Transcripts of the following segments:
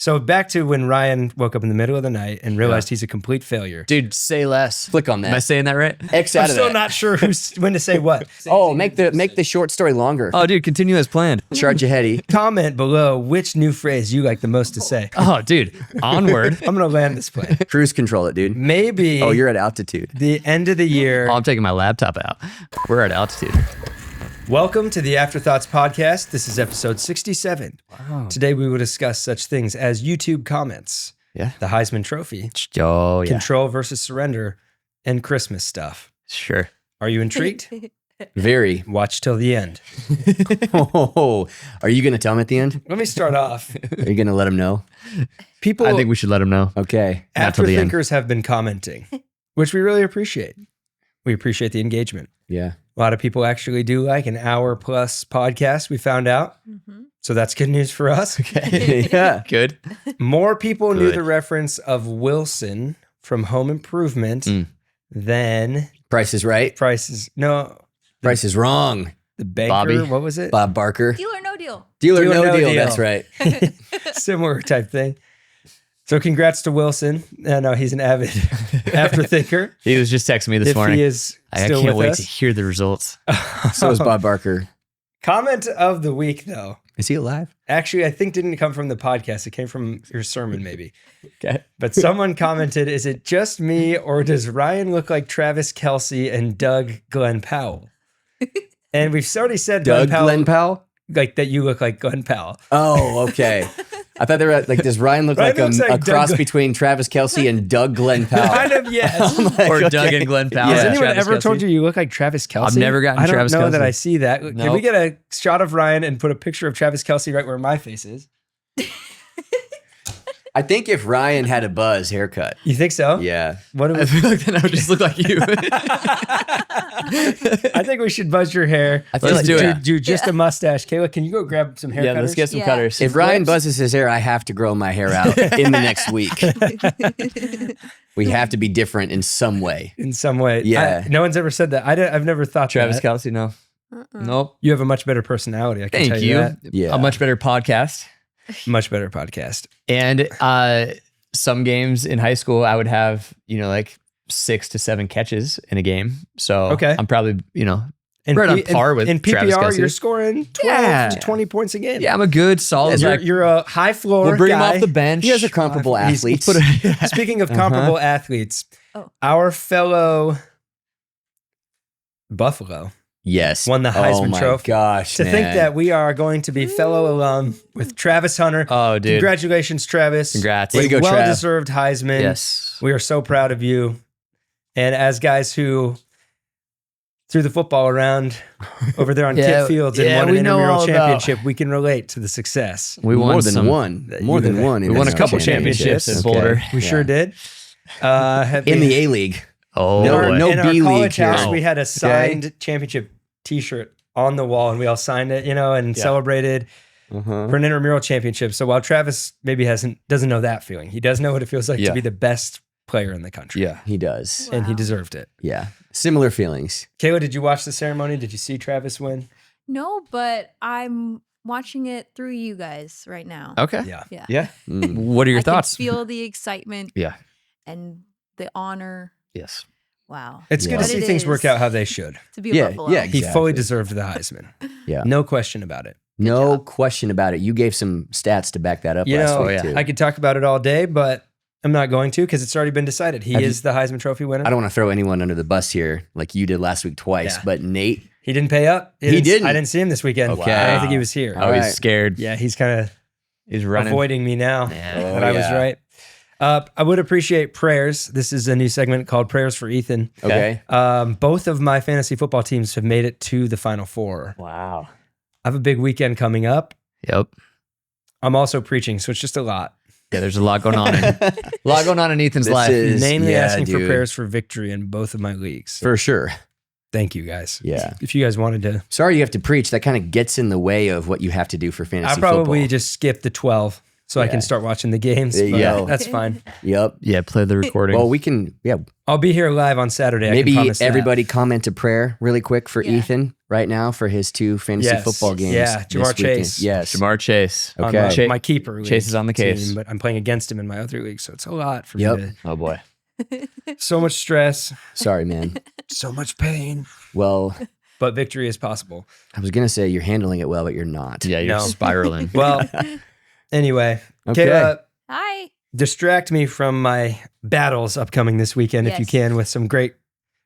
So back to when Ryan woke up in the middle of the night and realized he's a complete failure. Dude, say less. Click on that. Am I saying that right? X out I'm of still that. not sure when to say what. Make the short story longer. Oh, dude, continue as planned. Charge your heady. Comment below which new phrase you like the most to say. Oh, dude, onward. I'm going to land this plane. Cruise control it, dude. Maybe Oh, you're at altitude. the end of the year. Oh, I'm taking my laptop out. We're at altitude. Welcome to the Afterthoughts podcast. This is episode 67. Wow. Today we will discuss such things as YouTube comments, Yeah. the Heisman Trophy, Oh, yeah. control versus surrender, and Christmas stuff. Sure. Are you intrigued? Very. Watch till the end. Oh, are you going to tell him at the end? Let me start off. Are you going to let him know? People, I think we should let him know. Okay. Not till the end. Afterthinkers have been commenting, which we really appreciate. We appreciate the engagement. Yeah. A lot of people actually do like an hour plus podcast, we found out. Mm-hmm. So that's good news for us. Okay. Yeah. Good. More people knew Good. the reference of Wilson from Home Improvement than Price is right. Price is Wrong. the banker. Bobby. What was it? Bob Barker. Deal or no deal? Deal or Deal or no no deal. deal. That's right. Similar type thing. So congrats to Wilson. No, he's an avid Afterthinker. He was just texting me this If morning. he is I still can't with wait us. to hear the results. So is Bob Barker. Comment of the week, though. Is he alive? Actually, I think didn't come from the podcast. It came from your sermon, maybe. Okay. But someone commented, is it just me or does Ryan look like Travis Kelce and Doug Glenn Powell? And we've already said Doug Glenn Powell, Glenn Powell? like that you look like Glenn Powell. Oh, okay. I thought they were like, does Ryan look Ryan like looks like a Doug cross Glenn- between Travis Kelce and Doug Glenn Powell? Kind of, yes. Or Okay. Doug and Glenn Powell. Has Yeah. anyone Travis ever Kelce. told you look like Travis Kelce? I've never gotten I don't Travis know Kelce. that I see that. Can we Nope. get a shot of Ryan and put a picture of Travis Kelce right where my face is? I think if Ryan had a buzz haircut. You think so? Yeah. What do I we, feel like then I would just look like you. I think we should buzz your hair. I feel Let's like do do, it. do just a mustache. Kayla, can you go grab some hair Yeah, cutters? let's get some Yeah. cutters. If Ryan buzzes his hair, I have to grow my hair out in the next week. We have to be different in some way. in some way. Yeah. No one's ever said that. I've never thought Travis that. Kelce, no. Nope. You have a much better personality. I can Thank tell you. that. Yeah. A much better podcast. Much better podcast. And some games in high school, I would have, like 6 to 7 catches in a game. So Okay. I'm probably, And Right on par with in Travis PPR, Kelce. you're scoring 12 Yeah. to 20 points a game. yeah, I'm a good, solid. You're a high floor we'll bring guy. him off the bench. He has a comparable He's- athletes. Put a- Speaking of comparable athletes, Oh. our fellow Buffalo Yes. won the Oh Heisman my Trophy. gosh. To think that we are going to be fellow alum with Travis Hunter. Oh, dude. Congratulations, Travis. Congrats. Way to go, Trav. Well-deserved Heisman. Yes. We are so proud of you. And as guys who threw the football around over there on Yeah, Kit Fields and yeah, won an we know intramural all about- championship, we can relate to the success. We won more than some- one. that More you than have- one. We in won a that couple championship. championships in Okay. Boulder. We Yeah. sure did. In the A League. Oh, No, boy. no in our B college League here. house, Oh, we had a signed championship T-shirt on the wall, and we all signed it, and celebrated Uh-huh. for an intramural championship. So while Travis maybe doesn't know that feeling, he does know what it feels like Yeah. to be the best player in the country. Yeah, he does. And he Wow. deserved it. Yeah. Similar feelings. Kayla, did you watch the ceremony? Did you see Travis win? No, but I'm watching it through you guys right now. Okay. Yeah. Yeah. Yeah. Mm. What are your I can thoughts? feel the excitement Yeah. and the honor. Yes. Wow. It's good Yeah. to But see it things work is out how they should. to be a Yeah, Buffalo. yeah, He Exactly. fully deserved the Heisman. Yeah. No question about it. No job. question about it. You gave some stats to back that up You last know, week, yeah. too. I could talk about it all day, but I'm not going to because it's already been decided. He Have is the Heisman Trophy winner. I don't want to throw anyone under the bus here like you did last week twice, Yeah. but Nate, He didn't pay up. He didn't. I didn't see him this weekend. Okay. I don't think he was here. All Oh, right. he's scared. Yeah, he's kind of He's running. avoiding me now. Yeah. But I was yeah. right. I would appreciate prayers. This is a new segment called Prayers for Ethan. okay? Both of my fantasy football teams have made it to the Final Four. Wow. I have a big weekend coming up. Yep. I'm also preaching, so it's just a lot. Yeah, there's a lot going on. A lot going on in Ethan's This life. is- Mainly yeah, asking for dude. prayers for victory in both of my leagues. For sure. Thank you guys. Yeah. If you guys wanted to, Sorry you have to preach. That kind of gets in the way of what you have to do for fantasy I'll probably football. just skip the 12 so I Yeah. can start watching the games. There you but go. That's fine. Yep. Yeah, play the recording. Well, we can, yeah, I'll be here live on Saturday. I can maybe promise that. everybody comment a prayer really quick for Yeah. Ethan right now for his 2 fantasy football games. Yeah, this Jamar weekend. Chase. Yes. Jamar Chase. On Okay. my keeper league Chase is on the case. team, but I'm playing against him in my other league, so it's a lot for me. Yep. Oh boy. So much stress, Sorry, man. so much pain, Well, but victory is possible. I was going to say you're handling it well, but you're not. Yeah, you're No. spiraling. Well, anyway, Okay. Kayla, Hi. distract me from my battles upcoming this weekend if you Yes. can with some great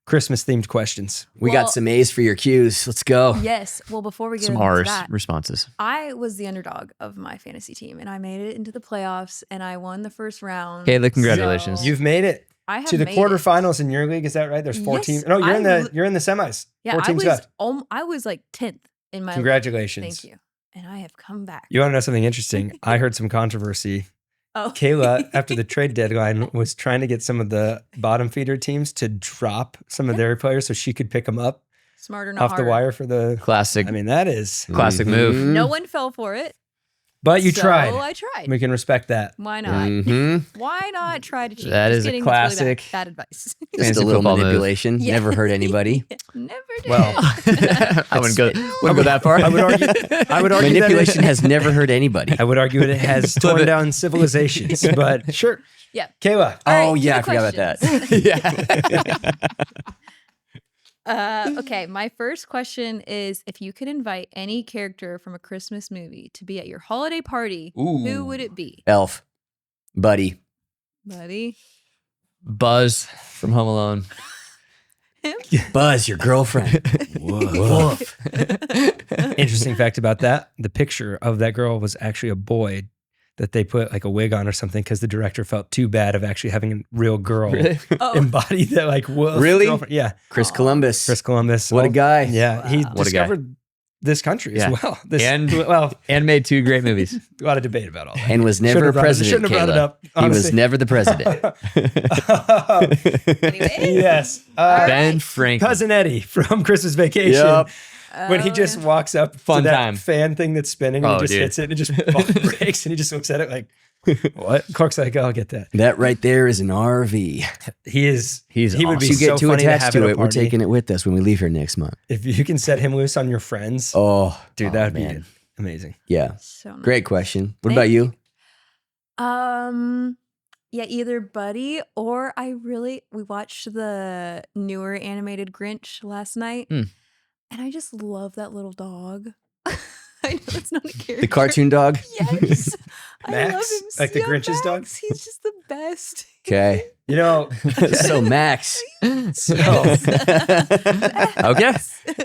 Christmas themed questions. We Well- got some A's for your Q's. Let's go. Yes. Well, before we get Some into R's that, responses. I was the underdog of my fantasy team, and I made it into the playoffs, and I won the first round. Kayla, congratulations. So You've made it I have to the made it. quarterfinals in your league. Is that right? There's 4 Yes, teams. No, I you're in the semis. Yeah, 4 I teams was. left. I was like 10th in my. Congratulations. Thank you. And I have come back. You want to know something interesting? I heard some controversy. Oh, Kayla, after the trade deadline, was trying to get some of the bottom feeder teams to drop some of their players so she could pick them up smarter, not off the harder. wire for the. Classic. I mean, that is. Classic move. No one fell for it. But you so tried. I tried. We can respect that. Why not? Mm-hmm. Why not try to cheat? That Just is a kidding, that's really classic. bad advice. Just Fantasy a little football move. manipulation. Yeah. Never hurt anybody. Never did. Well, I wouldn't go that far. I would argue. I would argue Manipulation that has never hurt anybody. I would argue it has torn down civilizations. But sure, Yeah. Kayla. All right, Oh, to yeah, the I forgot about questions. that. Okay, my first question is if you could invite any character from a Christmas movie to be at your holiday party, who would it be? Elf. Buddy. Buddy? Buzz from Home Alone. Buzz, your girlfriend. Woof. Interesting fact about that: the picture of that girl was actually a boy that they put like a wig on or something because the director felt too bad of actually having a real girl Oh, embody that like wolf Really? girlfriend. Yeah, Chris Aw. Columbus. Chris Columbus. What a guy. Yeah, he What a guy. discovered this country Yeah. as well. This, And- well, And made 2 great movies. a lot of debate about all that. And was never Shouldn't have brought it- president, shouldn't have brought it Kayla. up, He was honestly. never the president. Anyway. Yes. Ben Franklin. Cousin Eddie from Christmas Vacation. Yep. When he just walks up Fun to that time. fan thing that's spinning and Oh, he just dude. hits it and it just breaks and he just looks at it like, what? Clark's like, oh, I'll get that. That right there is an RV. He is. He's he would be Once you so get too funny attached have to at a it, we're party. taking it with us when we leave here next month. If you can set him loose on your friends, Oh, dude, oh, that would man. be amazing. Yeah. So nice. Great question. What Thank about you? Yeah, either Buddy or we watched the newer animated Grinch last night, Hmm. and I just love that little dog. I know it's not a character. The cartoon dog? Yes, I love Max? him. Like the Grinch's dog? Max, he's just the best. Okay. You know, So, Max. so Okay.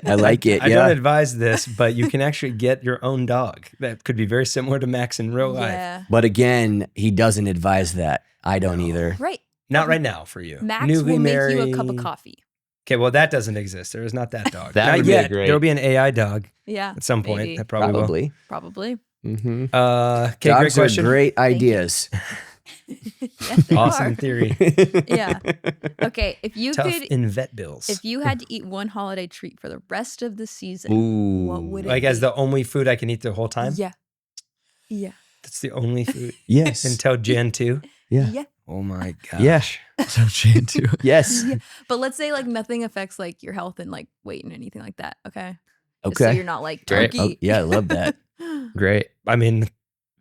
I like it. I Yeah. don't advise this, but you can actually get your own dog that could be very similar to Max in real life. Yeah, But again, he doesn't advise that. I don't either. right. Not right now for you. Max Newly will make married. you a cup of coffee. Okay, well, that doesn't exist. There is not that dog. That Not would be yet. great. There'll be an AI dog Yeah, at some point. maybe. That probably will. Probably. Probably. Mm-hmm. Okay, great Dogs are question. great Thank you. ideas. Yes, they Awesome are. in theory. Yeah. Okay, if you Tough could, in vet bills. if you had to eat one holiday treat for the rest of the season, Ooh. what would it like be? as the only food I can eat the whole time. Yeah. Yeah. That's the only food Yes. until Jan 2. Yeah. Yeah. Oh my gosh. Yeah. So Jan too. Yes. Yeah. But let's say like nothing affects like your health and like weight and anything like that. Okay. Just so Okay. you're not like Great. turkey. Oh, yeah, I love that. Great. I mean,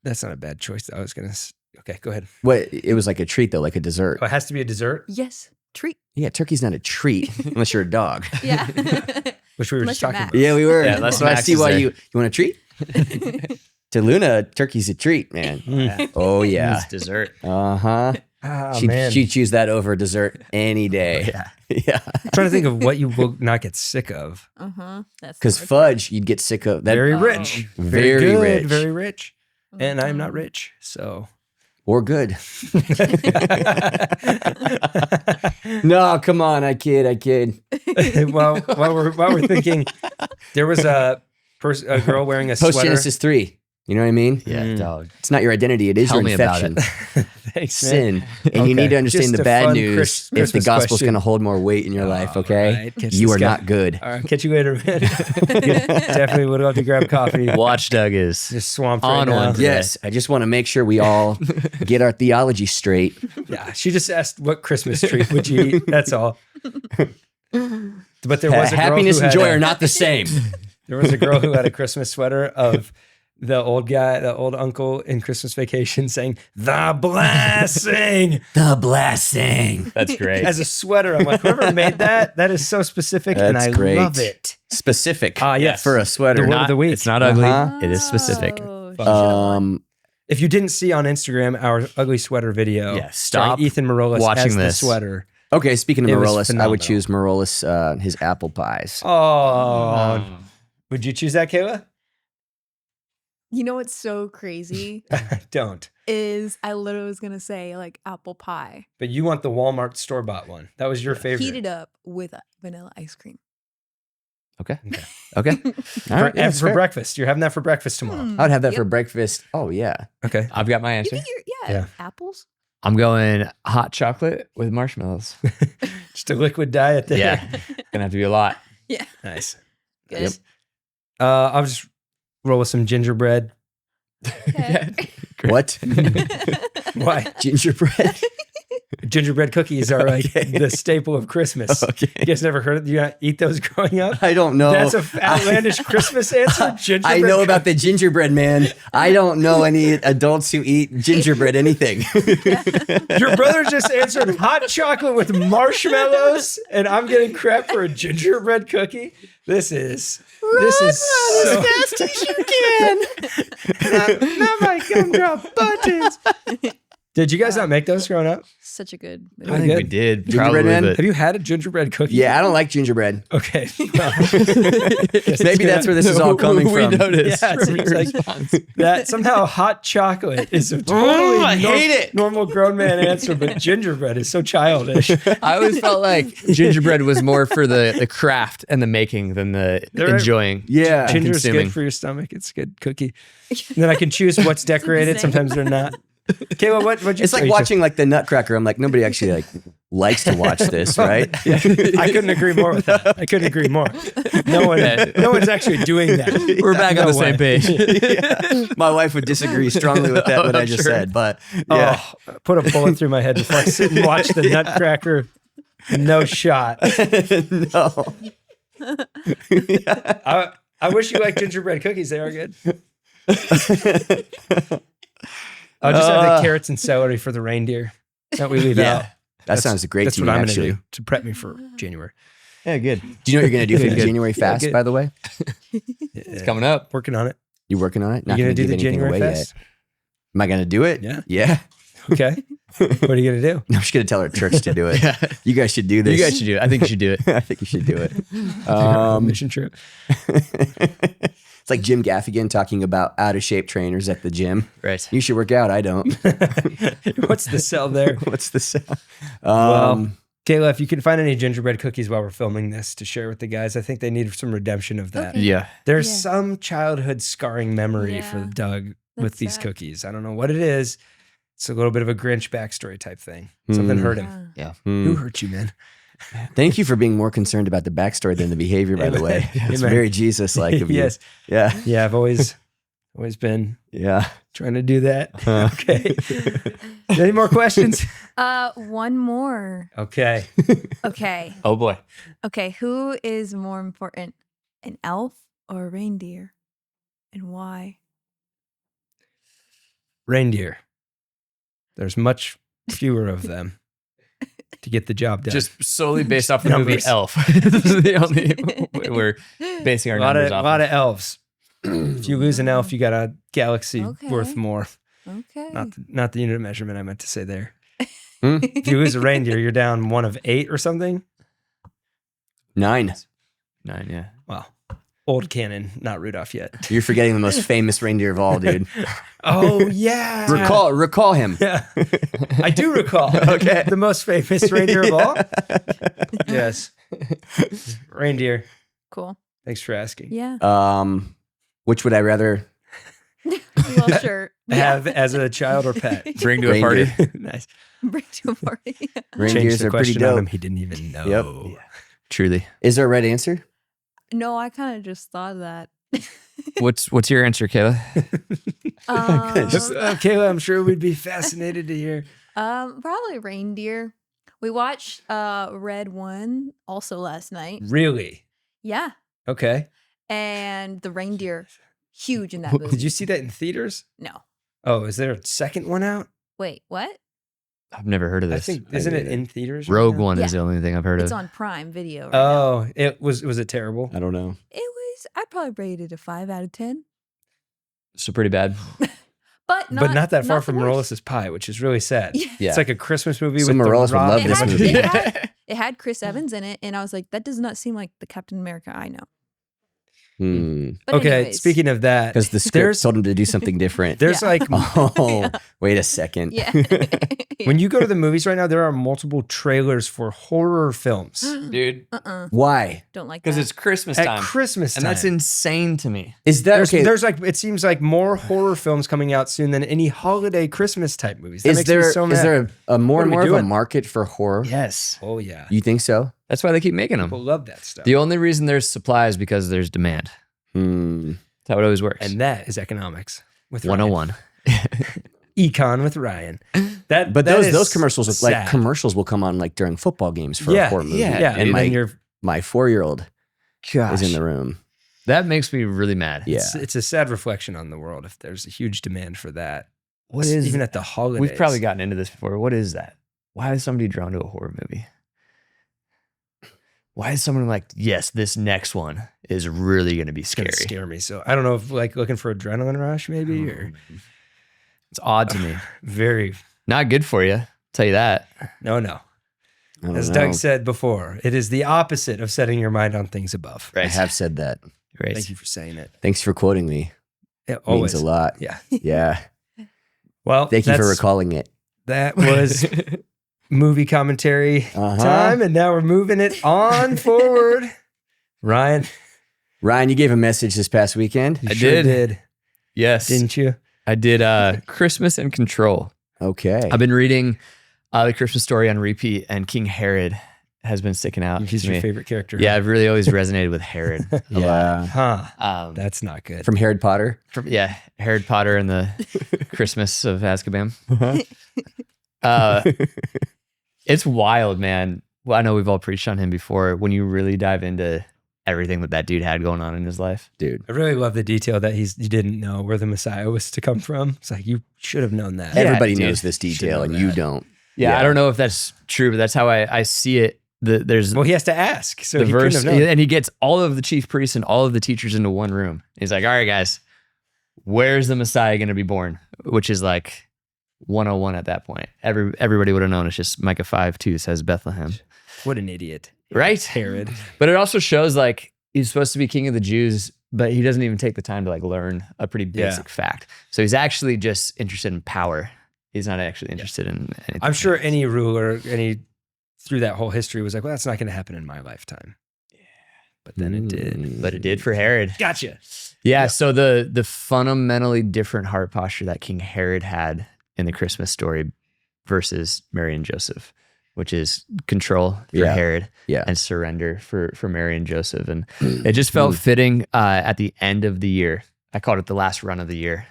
that's not a bad choice. I was gonna. Okay, go ahead. What? It was like a treat though, like a dessert. Oh, it has to be a dessert, Yes. Treat. Yeah, turkey's not a treat unless you're a dog. Yeah. which we were Unless just you're talking Max. about. Yeah, we were. Yeah, that's so I Max see is why there. you want a treat. To Luna, turkey's a treat, man. Mm. Oh yeah. It's dessert. Uh huh. Oh, she'd man. choose that over dessert any day. Yeah. Yeah. I'm trying to think of what you will not get sick of. Uh-huh. That's Because the hard fudge, you'd get sick of that. Very Oh. rich. Very good, rich. Very rich. part. And I'm not Mhm. rich, so. Or good. No, come on, I kid. while we're thinking, there was a girl wearing a Post sweater. Genesis 3. You know what I mean? Yeah, Mm. dog. It's not your identity, it is Tell your me about infection. Thanks, man. Sin. And you Okay. need to understand Just the a bad fun news if the Christmas gospel's question. going to hold more weight in your life, okay? right. Catch You this are guy. not good. All right, catch you later, man. Definitely would love to grab coffee. Watchdog is Just swamped On right one now. today. Yes, I just want to make sure we all get our theology straight. Yeah, she just asked what Christmas treat would you eat. That's all. But there was a girl Happiness who and had joy a- are not the same. There was a girl who had a Christmas sweater of the old uncle in Christmas Vacation saying, "The blessing," The blessing. That's great. as a sweater. I'm like, whoever made that is so specific, and That's I great. love it. Specific. Yes. For a sweater. The word of the week. It's not ugly. Uh-huh. It is specific. Oh, Um, If you didn't see on Instagram our ugly sweater video, Yeah, stop starring Ethan Morales watching as the this. sweater. okay, speaking of It was Morales, I phenomenal. would choose Morales, his apple pies. Oh, would you choose that, Kayla? You know what's so crazy Don't. is I literally was gonna say like apple pie But you want the Walmart store-bought one. That was your favorite. heated up with vanilla ice cream. Okay. Okay. Okay. For, All right. Yeah, that's for fair. breakfast. You're having that for breakfast tomorrow. Mm, I would have that yep. for breakfast. Oh, yeah. Okay. I've got my You answer. think you're Yeah. apples? I'm going hot chocolate with marshmallows. Just a liquid diet there. Yeah. Gonna have to be a lot. Yeah. Nice. Good. Yep. I'll just roll with some gingerbread. Okay. What? Why? Gingerbread? Gingerbread cookies are like Okay. the staple of Christmas. Okay. You guys never heard of you not eat those growing up? I don't know. That's a outlandish Christmas answer. Gingerbread I know about the gingerbread man. I don't know any adults who eat gingerbread anything. Your brother just answered hot chocolate with marshmallows, and I'm getting crap for a gingerbread cookie. This is so fast as you can. not my gumdrop buttons. Did you guys not make those growing up? Such a good. I Really think we good. did. Gingerbread Probably, man? but Have you had a gingerbread cookie? Yeah, I don't like gingerbread. Okay. Well, Maybe that's where this is all coming we from. noticed. Yeah, it from seems your like response. that somehow hot chocolate is a totally I hate it. normal grown man answer, but gingerbread is so childish. I always felt like gingerbread was more for the craft and the making than the They're- enjoying. Yeah. Ginger's consuming. good for your stomach. It's a good cookie. And then I can choose what's decorated. insane. Sometimes they're not. Kayla, what'd you It's like you watching like the Nutcracker. I'm like, nobody actually like likes to watch this, right? I couldn't agree more with that. I couldn't agree more. No one's actually doing that. We're back on No the same way. page. Yeah. My wife would disagree strongly with that, Oh, what I I'm just sure. said. But yeah. Oh, put a bullet through my head before I sit and watch the Nutcracker. No shot. No. I wish you liked gingerbread cookies. They are good. I'll just have the carrots and celery for the reindeer that we leave Yeah. out. That sounds great That's to what me, I'm actually. going to do to prep me for January. Yeah, good. Do you know what you're going to do for the Good. January fast, good. by the way? It's coming up. Working on it. You working on it? Not You going going to to do give the anything January away fest? yet. Am I going to do it? Yeah. Yeah. Okay. What are you going to do? I'm just going to tell our church to do it. Yeah. You guys should do this. You guys should do it. I think you should do it. I think you should do it. Mission trip. It's like Jim Gaffigan talking about out of shape trainers at the gym. Right. You should work out. I don't. What's the sell there? What's the sound? Well, Kayla, if you can find any gingerbread cookies while we're filming this to share with the guys, I think they need some redemption of that. Okay. Yeah. There's Yeah. some childhood scarring memory for Yeah. Doug with That's these sad. cookies. I don't know what it is. It's a little bit of a Grinch backstory type thing. Something hurt him. Yeah. Who hurt you, man? Thank you for being more concerned about the backstory than the behavior, by the way. It's Amen. very Jesus-like of you. Yes. Yeah. Yeah, I've always been Yeah. trying to do that. Okay. Any more questions? One more. Okay. Okay. Oh boy. Okay. Who is more important, an elf or a reindeer, and why? Reindeer. There's much fewer of them to get the job done. Just solely based off the movie Numbers. Elf. This is the only we're basing our a lot numbers of, off. lot of elves. If you lose an elf, you got a galaxy Okay. worth more. Okay. Not the unit of measurement I meant to say there. Hmm? If you lose a reindeer, you're down one of 8 or something. 9. 9, yeah. Well, old canon, not Rudolph yet. You're forgetting the most famous reindeer of all, dude. Oh yeah. Recall him. Yeah. I do recall. Okay. The most famous reindeer of all. Yes. Reindeer. Cool. Thanks for asking. Yeah. Which would I rather? Well, sure. Yeah. Have as a child or pet. Bring to a party. Reindeer. Nice. Bring to a party. Changed Reindeers the are pretty question on him. dope. He didn't even know. Yep. Truly. Is there a right answer? No, I kind of just thought of that. What's your answer, Kayla? Kayla, I'm sure we'd be fascinated to hear. Probably reindeer. We watched Red 1 also last night. Really? Yeah. Okay. And the reindeer, huge in that movie. Did you see that in theaters? No. Oh, is there a second one out? Wait, what? I've never heard of I this. think, isn't it in theaters? Rogue now? One Yeah. is the only thing I've heard It's of. on Prime Video right now. Oh, was it terrible? I don't know. I'd probably rate it a 5 out of 10. So pretty bad. But But not that far the from worst. Morales' Pie, which is really sad. Yeah. Yeah. It's like a Christmas movie So with Morales The would Rock. love It this had, movie. it had Chris Evans in it, and I was like, that does not seem like the Captain America I know. But Okay, anyways. speaking of that, Because the script there's told him to do something different. there's Yeah. like Oh, wait a second. Yeah. when you go to the movies right now, there are multiple trailers for horror films Dude. Why? Don't like Because that. it's Christmas at time. Christmas time. And that's insane to me. Is that There's, okay? there's like it seems like more horror films coming out soon than any holiday Christmas type movies. That Is makes me there so mad. is there a more What and are we more of a doing? market for horror? Yes. Oh yeah, You think so? That's why they keep making people them. love that stuff, The only reason there's supply is because there's demand. Hmm. That's how it always works. and that is economics with Ryan. 101. Econ with Ryan. That But that those is commercials with, like sad. commercials will come on like during football games for Yeah, a horror movie. yeah, And then you're my 4-year-old Gosh. is in the room. That makes me really mad. Yeah. it's a sad reflection on the world if there's a huge demand for that. What is even at the holidays? We've probably gotten into this before. What is that? Why is somebody drawn to a horror movie? Why is someone like, yes, this next one is really going to be It's gonna scary? scare me. So I don't know if like looking for adrenaline rush maybe or It's odd to me. very Not good for you. Tell you that. no. I don't As know. Doug said before, it is the opposite of setting your mind on things above. I have said that. Right. Thank you for saying it. Thanks for quoting me. It Means a lot. Yeah. Yeah. Well, Thank you for that's- recalling it. That was movie commentary Uh-huh. time, and now we're moving it on forward. Ryan, Ryan, you gave a message this past weekend. you I sure did. Yes. didn't you? I did Christmas in Control. Okay. I've been reading the Christmas story on repeat, and King Herod has been sticking out He's to your me. favorite character. Yeah, I've really always resonated with Herod. a lot. Yeah. Huh. That's not good. From Harry Potter. Yeah, Harry Potter and the Christmas of Azkaban. It's wild, man. Well, I know we've all preached on him before. When you really dive into everything that dude had going on in his life, Dude. I really love the detail that you didn't know where the Messiah was to come from. It's like you should have known that. Yeah, Everybody dude. knows this detail know and you that. don't. yeah, I don't know if that's true, but that's how I see it. There's Well, he has to ask, so the he couldn't verse, have known. and he gets all of the chief priests and all of the teachers into one room. He's like, "All right, guys, where's the Messiah going to be born?" Which is like 101 at that point. Everybody would have known. It's just Micah 5:2 says Bethlehem, What an idiot, right? Herod. But it also shows like he's supposed to be king of the Jews, but he doesn't even take the time to like learn a pretty basic fact. So he's actually just interested in power. He's not actually interested in anything. I'm sure any ruler, through that whole history was like, well, that's not going to happen in my lifetime. Yeah, but then it did. But it did for Herod. Gotcha. Yeah. So the fundamentally different heart posture that King Herod had in the Christmas story versus Mary and Joseph, which is control for Yeah. Herod Yeah. and surrender for Mary and Joseph. And it just felt fitting at the end of the year. I called it the last run of the year,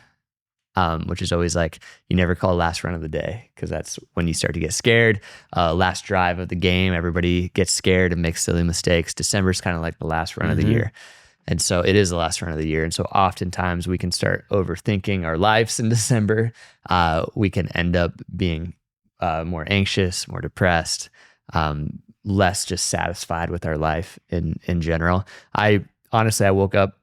which is always like, you never call last run of the day because that's when you start to get scared. Last drive of the game, everybody gets scared and makes silly mistakes. December's kind of like the last run of the year. And so it is the last run of the year. And so oftentimes we can start overthinking our lives in December. We can end up being more anxious, more depressed, less just satisfied with our life in general. I woke up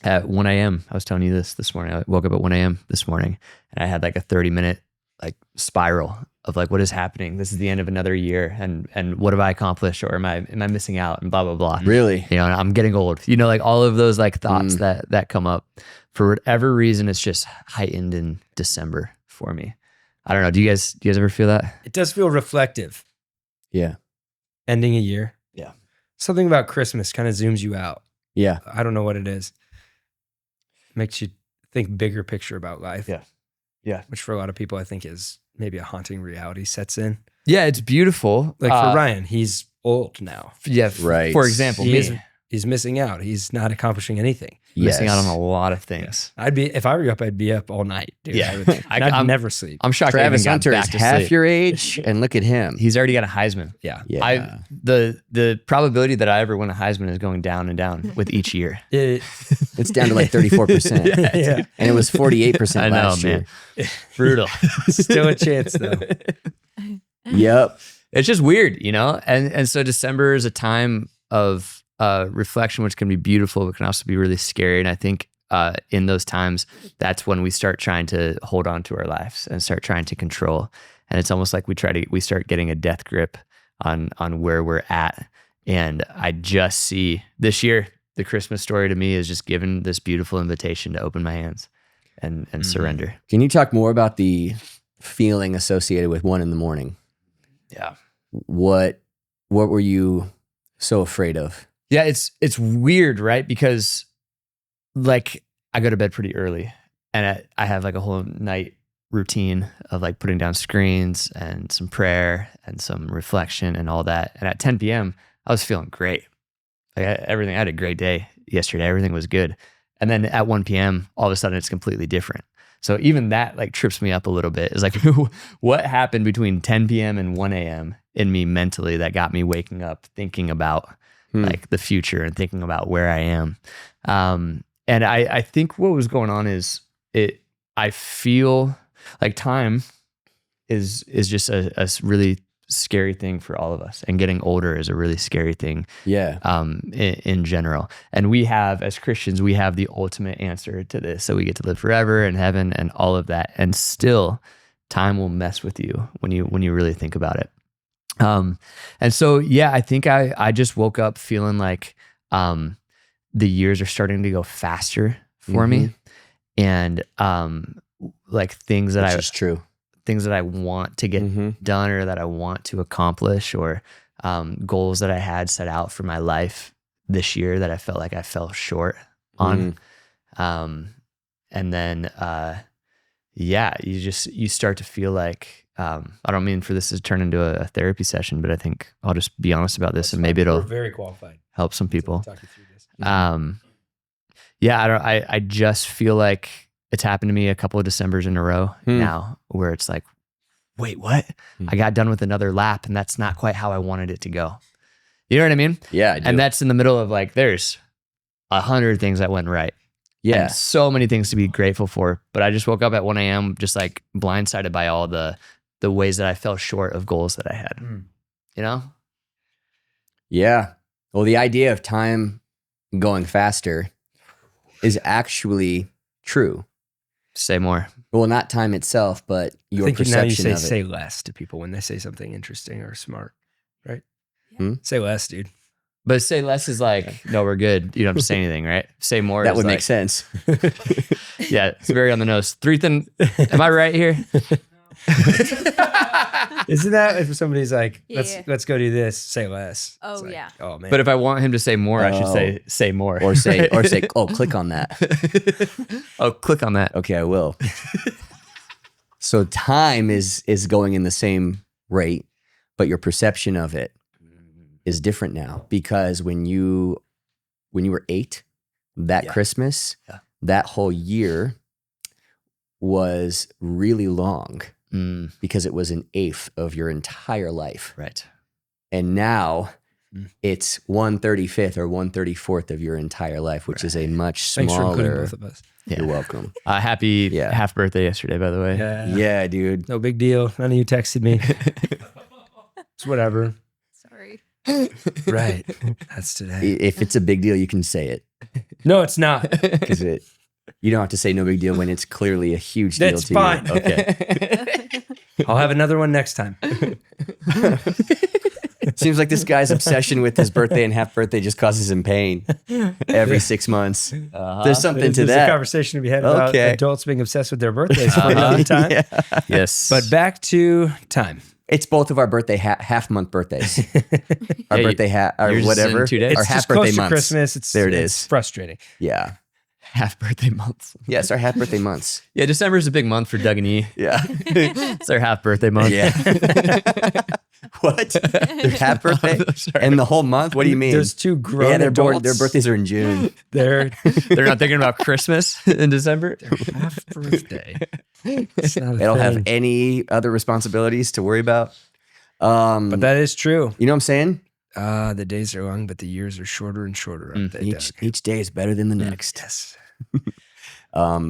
at 1 a.m. I was telling you this morning. I woke up at 1 a.m. this morning and I had like a 30-minute like spiral of like, what is happening? This is the end of another year. And what have I accomplished? Or am I missing out? And blah, blah, blah. Really? You know, I'm getting old, you know, like all of those like thoughts that come up for whatever reason. It's just heightened in December for me. I don't know. Do you guys ever feel that? It does feel reflective. Yeah. Ending a year. Yeah. Something about Christmas kind of zooms you out. Yeah. I don't know what it is. Makes you think bigger picture about life. Yeah. Yeah. Which for a lot of people, I think is maybe a haunting reality sets in. Yeah. It's beautiful. Like for Ryan, he's old now. Yeah. Right. For example, He me. is he's missing out. He's not accomplishing anything. Missing out on a lot of things. If I were you up, I'd be up all night, dude. Yeah. I'd never sleep. I'm shocked Travis I even Hunter got is back to half sleep. your age, and look at him. He's already got a Heisman. Yeah. Yeah. The probability that I ever win a Heisman is going down and down with each year. It's down to like 34%. Yeah. And it was 48% I know, last year. man. Brutal. Still a chance though. Yep. It's just weird, you know? And so December is a time of reflection, which can be beautiful, but can also be really scary. And I think in those times, that's when we start trying to hold on to our lives and start trying to control. And it's almost like we start getting a death grip on where we're at. And I just see this year, the Christmas story to me is just given this beautiful invitation to open my hands and surrender. Can you talk more about the feeling associated with 1 a.m? Yeah. What were you so afraid of? Yeah, it's weird, right? Because like I go to bed pretty early and I have like a whole night routine of like putting down screens and some prayer and some reflection and all that. And at 10 p.m., I was feeling great. Like I had a great day yesterday. Everything was good. And then at 1 p.m., all of a sudden it's completely different. So even that like trips me up a little bit. It's like, what happened between 10 p.m. and 1 a.m. in me mentally that got me waking up thinking about like the future and thinking about where I am. And I think what was going on is I feel like time is just a really scary thing for all of us, and getting older is a really scary thing. Yeah. In general. And we have, as Christians, we have the ultimate answer to this. So we get to live forever in heaven and all of that. And still time will mess with you when you really think about it. And so, yeah, I think I just woke up feeling like, the years are starting to go faster for me. And, like things that Which is true. Things that I want to get done or that I want to accomplish, or goals that I had set out for my life this year that I felt like I fell short on. And then, you start to feel like, I don't mean for this to turn into a therapy session, but I think I'll just be honest about this and maybe it'll We're very qualified. help some people. Talk you through this. I just feel like it's happened to me a couple of Decembers in a row now, where it's like, wait, what? I got done with another lap and that's not quite how I wanted it to go. You know what I mean? Yeah, I do. And that's in the middle of like, there's 100 things that went right. Yeah. And so many things to be grateful for. But I just woke up at 1 a.m. just like blindsided by all the ways that I fell short of goals that I had. You know? Yeah. Well, the idea of time going faster is actually true. Say more. Well, not time itself, but your I think now you perception say of it. say less to people when they say something interesting or smart, right? Hmm? Say less, dude. But say less is like, no, we're good. You don't have to say anything, right? Say more. That is would like, make sense. Yeah, it's very on the nose. Threethan, am I right here? Isn't that if somebody's like, Yeah. let's go do this, say less. Oh, It's like, yeah. Oh man. But if I want him to say more, I should say more. or say, oh, click on that. Oh, click on that. Okay, I will. So time is going in the same rate, but your perception of it is different now, because when you were 8, that Christmas, that whole year was really long because it was 1/8 of your entire life. Right. And now it's 1/35 or 1/34 of your entire life, which is a much Thanks for including smaller. both of us. You're welcome. Happy Yeah. half birthday yesterday, by the way. Yeah, dude. No big deal. None of you texted me. It's whatever. Sorry. Right. That's today. If it's a big deal, you can say it. No, it's not. Because you don't have to say no big deal when it's clearly a huge deal That's to fine. you. Okay. I'll have another one next time. Seems like this guy's obsession with his birthday and half birthday just causes him pain every 6 months. There's something to There's a that. conversation to be had about Okay. adults being obsessed with their birthdays for a long time. Yeah. Yes. But back to time. It's both of our birthday half month birthdays. Our Yeah, birthday or yours is in whatever. 2 days. Our It's half just close birthday to months. Christmas. It's There it it's is. frustrating. Yeah. half birthday months. Yeah, it's our half birthday months. Yeah, December is a big month for Doug and E. Yeah. It's their half birthday month. Yeah. What? Their half birthday? Sorry. And the whole month? What do you mean? There's two grown yeah, their adults. birthdays are in June. They're They're not thinking about Christmas in December. half birthday. It's not a They don't have thing. any other responsibilities to worry about. But that is true. You know what I'm saying? The days are long, but the years are shorter and shorter. Aren't they, Doug? Each day is better than the next. Yes.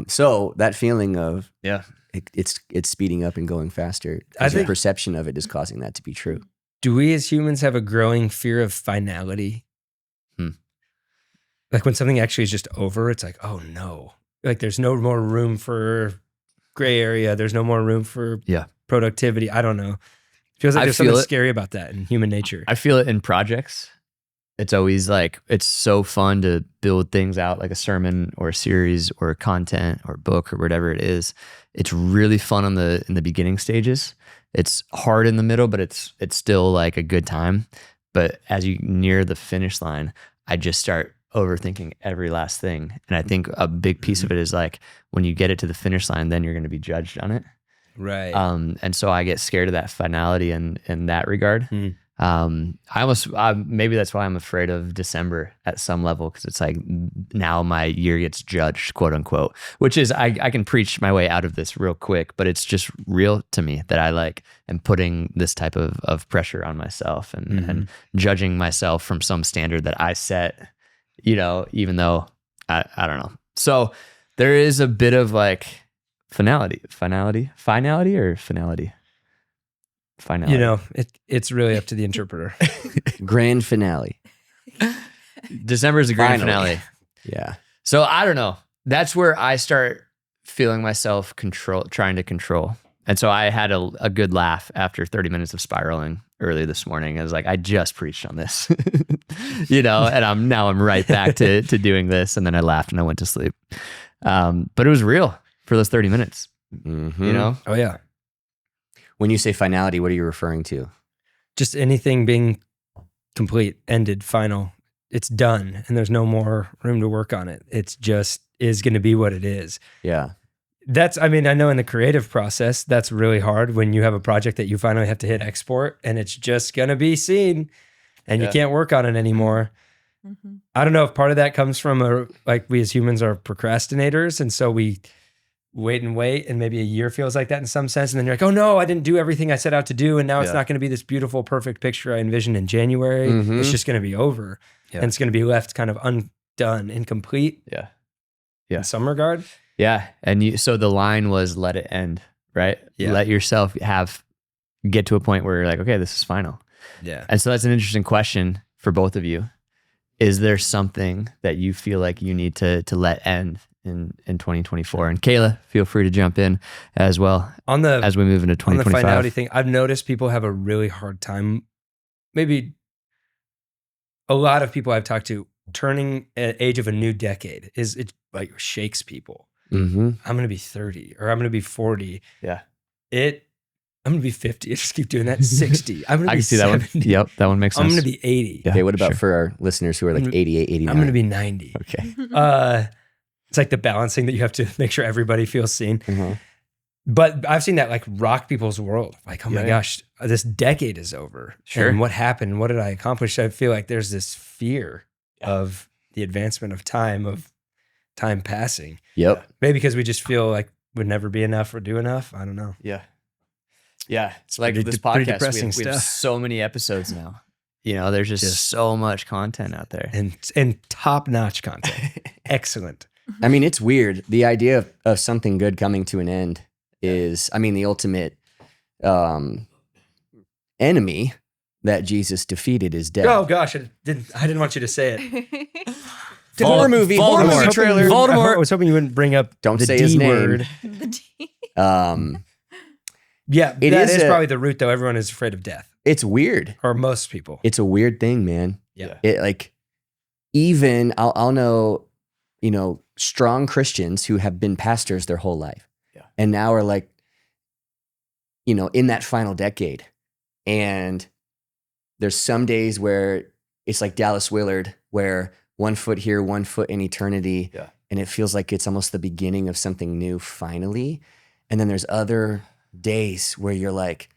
So that feeling of Yeah. it's speeding up and going faster. I Your think- perception of it is causing that to be true. Do we as humans have a growing fear of finality? Like when something actually is just over, it's like, oh no. Like there's no more room for gray area. There's no more room for productivity. I don't know. Feels like I there's feel something it. scary about that in human nature. I feel it in projects. It's always like, it's so fun to build things out like a sermon or a series or content or book or whatever it is. It's really fun in the beginning stages. It's hard in the middle, but it's still like a good time. But as you near the finish line, I just start overthinking every last thing. And I think a big piece of it is like when you get it to the finish line, then you're going to be judged on it. Right. And so I get scared of that finality in that regard. Maybe that's why I'm afraid of December at some level, because it's like now my year gets judged, quote unquote, which is I can preach my way out of this real quick, but it's just real to me that I like am putting this type of pressure on myself and judging myself from some standard that I set, even though I don't know. So there is a bit of like finality. It's really up to the interpreter. Grand finale. December is a grand Finally. finale. Yeah. So I don't know. That's where I start feeling myself trying to control. And so I had a good laugh after 30 minutes of spiraling early this morning. I was like, I just preached on this, and I'm right back to doing this. And then I laughed and I went to sleep. But it was real for those 30 minutes, Mm-hmm. Oh yeah. When you say finality, what are you referring to? Just anything being complete, ended, final. It's done and there's no more room to work on it. It's just is going to be what it is. Yeah. I know in the creative process, that's really hard when you have a project that you finally have to hit export and it's just going to be seen and you can't work on it anymore. Mm-hmm. I don't know if part of that comes from we as humans are procrastinators. And so we wait and maybe a year feels like that in some sense. And then you're like, oh no, I didn't do everything I set out to do. And now it's not going to be this beautiful, perfect picture I envisioned in January. Mhm. It's just going to be over and it's going to be left kind of undone, incomplete in some regard. Yeah. And so the line was let it end, right? Yeah. Let yourself get to a point where you're like, okay, this is final. Yeah. And so that's an interesting question for both of you. Is there something that you feel like you need to let end in 2024? And Kayla, feel free to jump in as well as we move into 2025. On the finality thing, I've noticed people have a really hard time. Maybe a lot of people I've talked to turning at age of a new decade it like shakes people. Mm-hmm. I'm going to be 30 or I'm going to be 40. Yeah. I'm going to be 50. I just keep doing that. 60. I'm going to I be can see 70. that one. Yep. That one makes sense. I'm going to be 80. Yeah, Okay, what about sure. for our listeners who are like 88, 89? I'm going to be 90. Okay. It's like the balancing that you have to make sure everybody feels seen. Mm-hmm. But I've seen that like rock people's world. Like, oh my Yeah. gosh, this decade is over. Sure. And what happened? What did I accomplish? I feel like there's this fear of the advancement of time passing. Yep. Maybe because we just feel like would never be enough or do enough. I don't know. Yeah. Yeah. It's like pretty this pretty podcast, depressing we have stuff. so many episodes now. There's just so much content out there. And top-notch content. Excellent. I mean, it's weird. The idea of something good coming to an end is, the ultimate enemy that Jesus defeated is death. Oh gosh, I didn't want you to say it. Horror movie trailer. Voldemort. I was hoping you wouldn't bring up Don't the say D his name. word. Yeah, It that is is a- probably the root though. Everyone is afraid of death. It's weird. Or most people. It's a weird thing, man. Yeah. It like, even I'll know, strong Christians who have been pastors their whole life. Yeah. And now are like, in that final decade. And there's some days where it's like Dallas Willard, where 1 foot here, 1 foot in eternity. Yeah. and it feels like it's almost the beginning of something new finally. And then there's other days where you're like,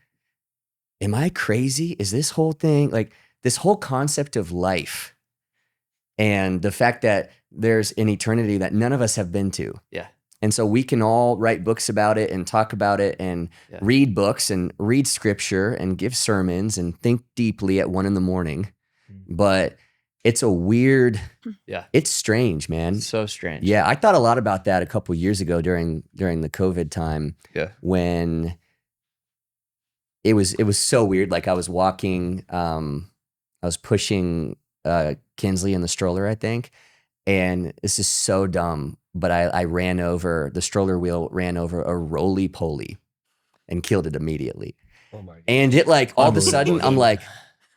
am I crazy? Is this whole thing, like this whole concept of life and the fact that there's an eternity that none of us have been to. Yeah. And so we can all write books about it and talk about it and read books and read scripture and give sermons and think deeply at 1 a.m. But it's a weird, it's strange, man. So strange. Yeah, I thought a lot about that a couple years ago during the COVID time when it was so weird. Like I was walking, I was pushing Kinsley in the stroller, I think, and this is so dumb, but I ran over, the stroller wheel ran over a roly-poly and killed it immediately. Oh my God. And it like, all of a sudden, I'm like,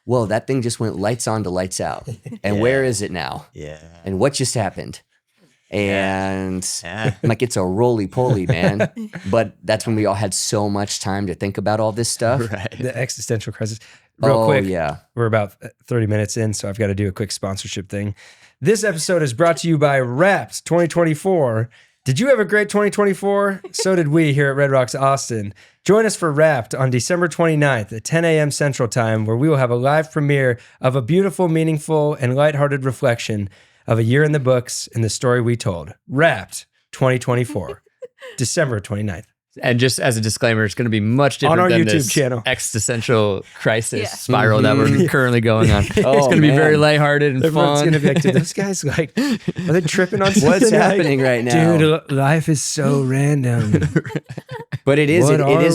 whoa, that thing just went lights on to lights out. And where is it now? Yeah. And what just happened? And I'm like, it's a roly-poly, man. But that's when we all had so much time to think about all this stuff. Right. The existential crisis. Real quick, yeah. We're about 30 minutes in, so I've got to do a quick sponsorship thing. This episode is brought to you by Wrapped 2024. Did you have a great 2024? So did we here at Red Rocks Austin. Join us for Wrapped on December 29th at 10 a.m. Central Time, where we will have a live premiere of a beautiful, meaningful, and lighthearted reflection of a year in the books and the story we told. Wrapped 2024, December 29th. And just as a disclaimer, it's going to be much different on our than YouTube this channel existential crisis spiral that we're currently going on. It's going to be very lighthearted and Everyone's fun. going to be like, dude, those guys like, are they tripping on something? What's happening right now? Dude, life is so random. But it is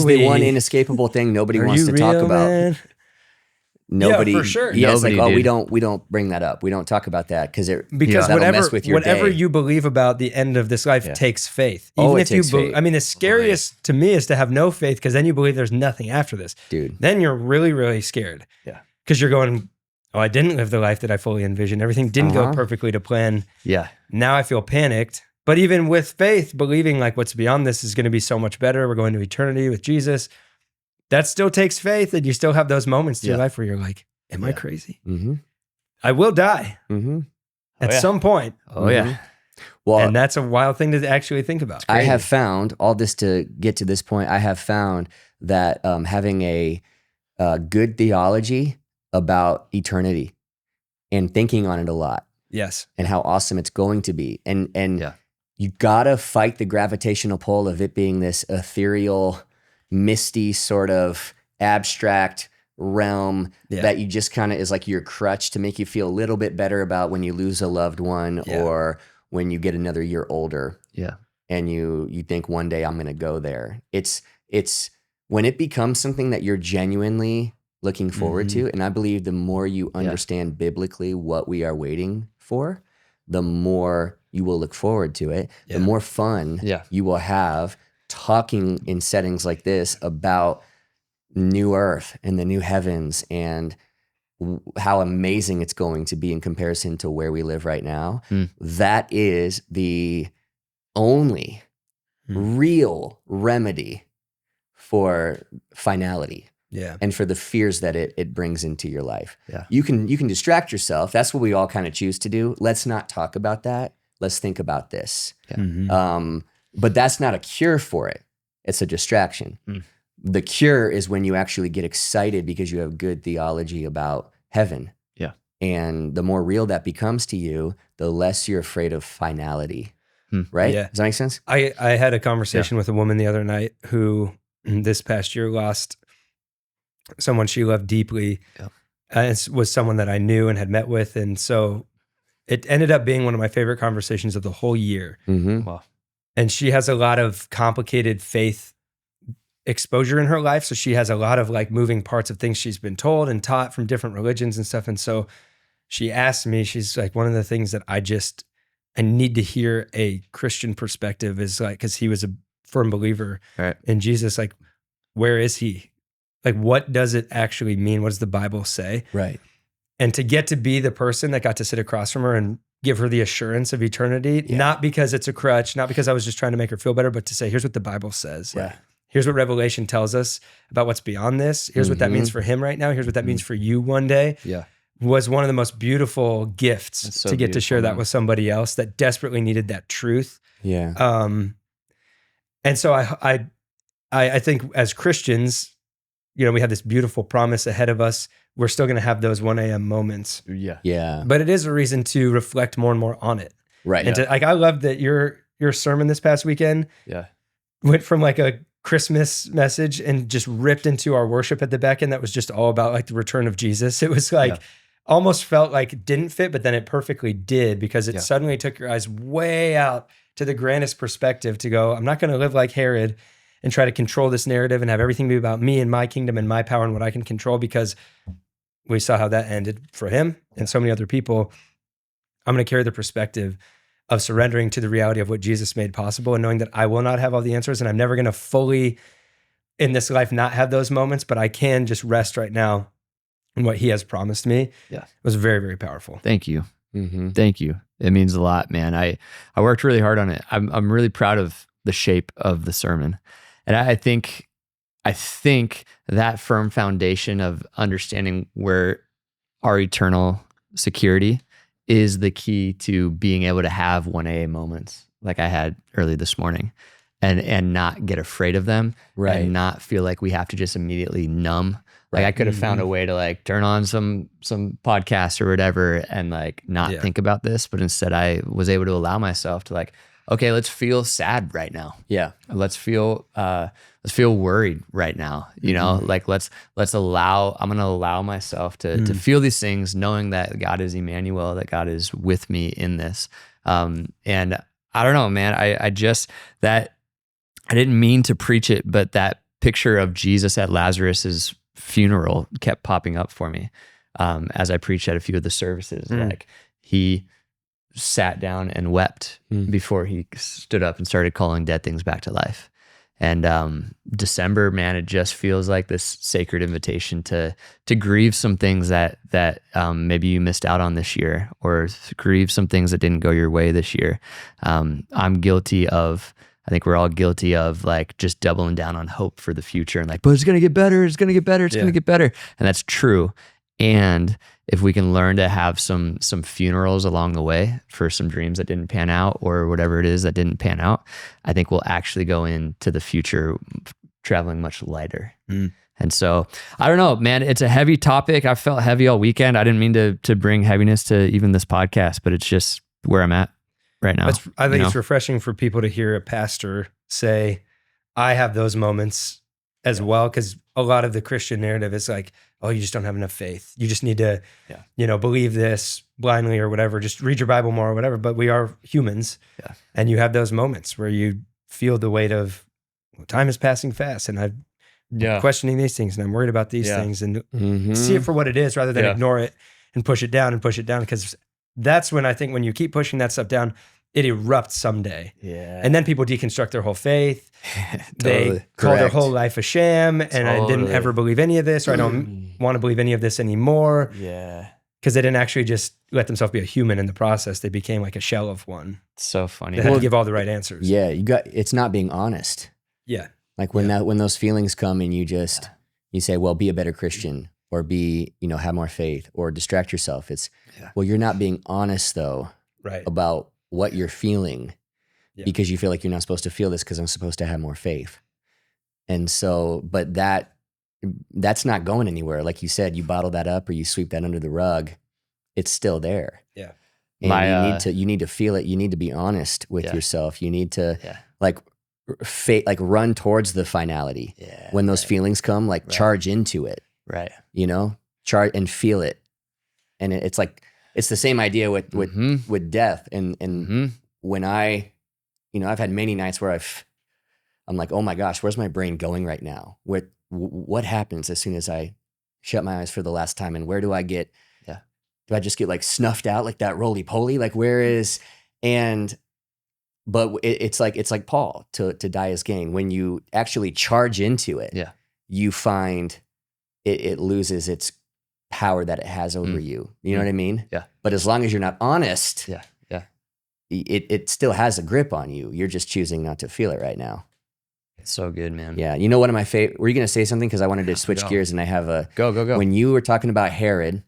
we? the one inescapable thing nobody Are wants you to real, talk about. man? Nobody, Yeah, for sure. Yeah, it's like, Nobody, we don't bring that up. We don't talk about that because Because mess with your whatever day. you believe about the end of this life takes faith. Oh, Even it if takes faith. I mean, the scariest to me is to have no faith because then you believe there's nothing after this. Dude. Then you're really, really scared. Yeah. Because you're going, oh, I didn't live the life that I fully envisioned. Everything didn't go perfectly to plan. Yeah. Now I feel panicked. But even with faith, believing like what's beyond this is going to be so much better. We're going to eternity with Jesus. That still takes faith. And you still have those moments in your life where you're like, am I crazy? Mm-hmm. I will die at some point. Oh, yeah. Well, And that's a wild thing to actually think about. I have found, all this to get to this point, I have found that having a good theology about eternity and thinking on it a lot Yes. and how awesome it's going to be. And you gotta fight the gravitational pull of it being this ethereal, misty sort of abstract realm that you just kind of is like your crutch to make you feel a little bit better about when you lose a loved one or when you get another year older. Yeah. And you think one day I'm going to go there. It's when it becomes something that you're genuinely looking forward to. And I believe the more you understand biblically what we are waiting for, the more you will look forward to it, the more fun you will have talking in settings like this about new earth and the new heavens and how amazing it's going to be in comparison to where we live right now. That is the only real remedy for finality and for the fears that it brings into your life. You can distract yourself. That's what we all kind of choose to do. Let's not talk about that. Let's think about this. But that's not a cure for it. It's a distraction. The cure is when you actually get excited because you have good theology about heaven. Yeah. And the more real that becomes to you, the less you're afraid of finality. Right? Yeah. Does that make sense? I had a conversation with a woman the other night who this past year lost someone she loved deeply. It was someone that I knew and had met with. And so it ended up being one of my favorite conversations of the whole year. Wow. And she has a lot of complicated faith exposure in her life. So she has a lot of like moving parts of things she's been told and taught from different religions and stuff. And so she asked me, she's like, one of the things that I need to hear a Christian perspective is like, cause he was a firm believer in Jesus. Like, where is he? Like, what does it actually mean? What does the Bible say? Right. And to get to be the person that got to sit across from her and give her the assurance of eternity, not because it's a crutch, not because I was just trying to make her feel better, but to say, here's what the Bible says. Right. Here's what Revelation tells us about what's beyond this. Here's what that means for him right now. Here's what that means for you one day. Yeah. was one of the most beautiful gifts That's so to get to share beautiful, that man. with somebody else that desperately needed that truth. Yeah. And so I think as Christians, you know, we have this beautiful promise ahead of us. We're still going to have those 1 a.m. moments, Yeah. but it is a reason to reflect more and more on it. Right. And to, like, I love that your sermon this past weekend went from like a Christmas message and just ripped into our worship at the back end. That was just all about like the return of Jesus. It was like, almost felt like it didn't fit, but then it perfectly did, because it suddenly took your eyes way out to the grandest perspective to go, I'm not going to live like Herod and try to control this narrative and have everything be about me and my kingdom and my power and what I can control, because we saw how that ended for him and so many other people. I'm going to carry the perspective of surrendering to the reality of what Jesus made possible and knowing that I will not have all the answers and I'm never going to fully in this life not have those moments, but I can just rest right now in what he has promised me. It was very, very powerful. Thank you. Thank you. It means a lot, man. I worked really hard on it. I'm really proud of the shape of the sermon. And I think that firm foundation of understanding where our eternal security is the key to being able to have 1 a.m. moments like I had early this morning, and not get afraid of them, and not feel like we have to just immediately numb. Like I could have found a way to like turn on some podcasts or whatever and like not think about this, but instead I was able to allow myself to like, okay, let's feel sad right now. Yeah. Let's feel worried right now. You know, like I'm going to allow myself to feel these things, knowing that God is Emmanuel, that God is with me in this. And I don't know, man, I didn't mean to preach it, but that picture of Jesus at Lazarus's funeral kept popping up for me as I preached at a few of the services. Like he sat down and wept before he stood up and started calling dead things back to life. And December, man, it just feels like this sacred invitation to grieve some things that maybe you missed out on this year, or grieve some things that didn't go your way this year. I'm guilty of, I think we're all guilty of like just doubling down on hope for the future and like, but it's going to get better. It's going to get better. It's going to get better. And that's true. And if we can learn to have some funerals along the way for some dreams that didn't pan out, or whatever it is that didn't pan out, I think we'll actually go into the future traveling much lighter. And so I don't know, man, it's a heavy topic. I felt heavy all weekend. I didn't mean to bring heaviness to even this podcast, but it's just where I'm at right now. I think it's refreshing for people to hear a pastor say, I have those moments as well, because a lot of the Christian narrative is like, oh, you just don't have enough faith. You just need to, believe this blindly or whatever. Just read your Bible more or whatever. But we are humans, and you have those moments where you feel the weight of, well, time is passing fast, and I'm questioning these things, and I'm worried about these things, and see it for what it is rather than ignore it and push it down. Because that's when I think when you keep pushing that stuff down, it erupts someday. And then people deconstruct their whole faith. They call their whole life a sham, and I didn't ever believe any of this, or I don't want to believe any of this anymore. Because they didn't actually just let themselves be a human in the process. They became like a shell of one. It's so funny. They had to give all the right answers. Yeah, it's not being honest. Like when those feelings come and you just you say, well, be a better Christian, or be, have more faith, or distract yourself. It's well, you're not being honest though, about what you're feeling, because you feel like you're not supposed to feel this because I'm supposed to have more faith. And so, but that's not going anywhere. Like you said, you bottle that up or you sweep that under the rug, it's still there. And you need to feel it. You need to be honest with yourself. You need to like run towards the finality. When those feelings come, like charge into it. Charge and feel it. And it's like, it's the same idea with death. And when I've had many nights where I'm like, oh my gosh, where's my brain going right now? What happens as soon as I shut my eyes for the last time? And where do I get, do I just get like snuffed out like that roly-poly? Like but it's like Paul, to die is gain. When you actually charge into it, you find it loses its power that it has over you. You know what I mean? But as long as you're not honest, it still has a grip on you. You're just choosing not to feel it right now. It's so good, man. Yeah. You know, one of my favorite, were you going to say something? Because I wanted to switch gears, and I have a... Go. When you were talking about Herod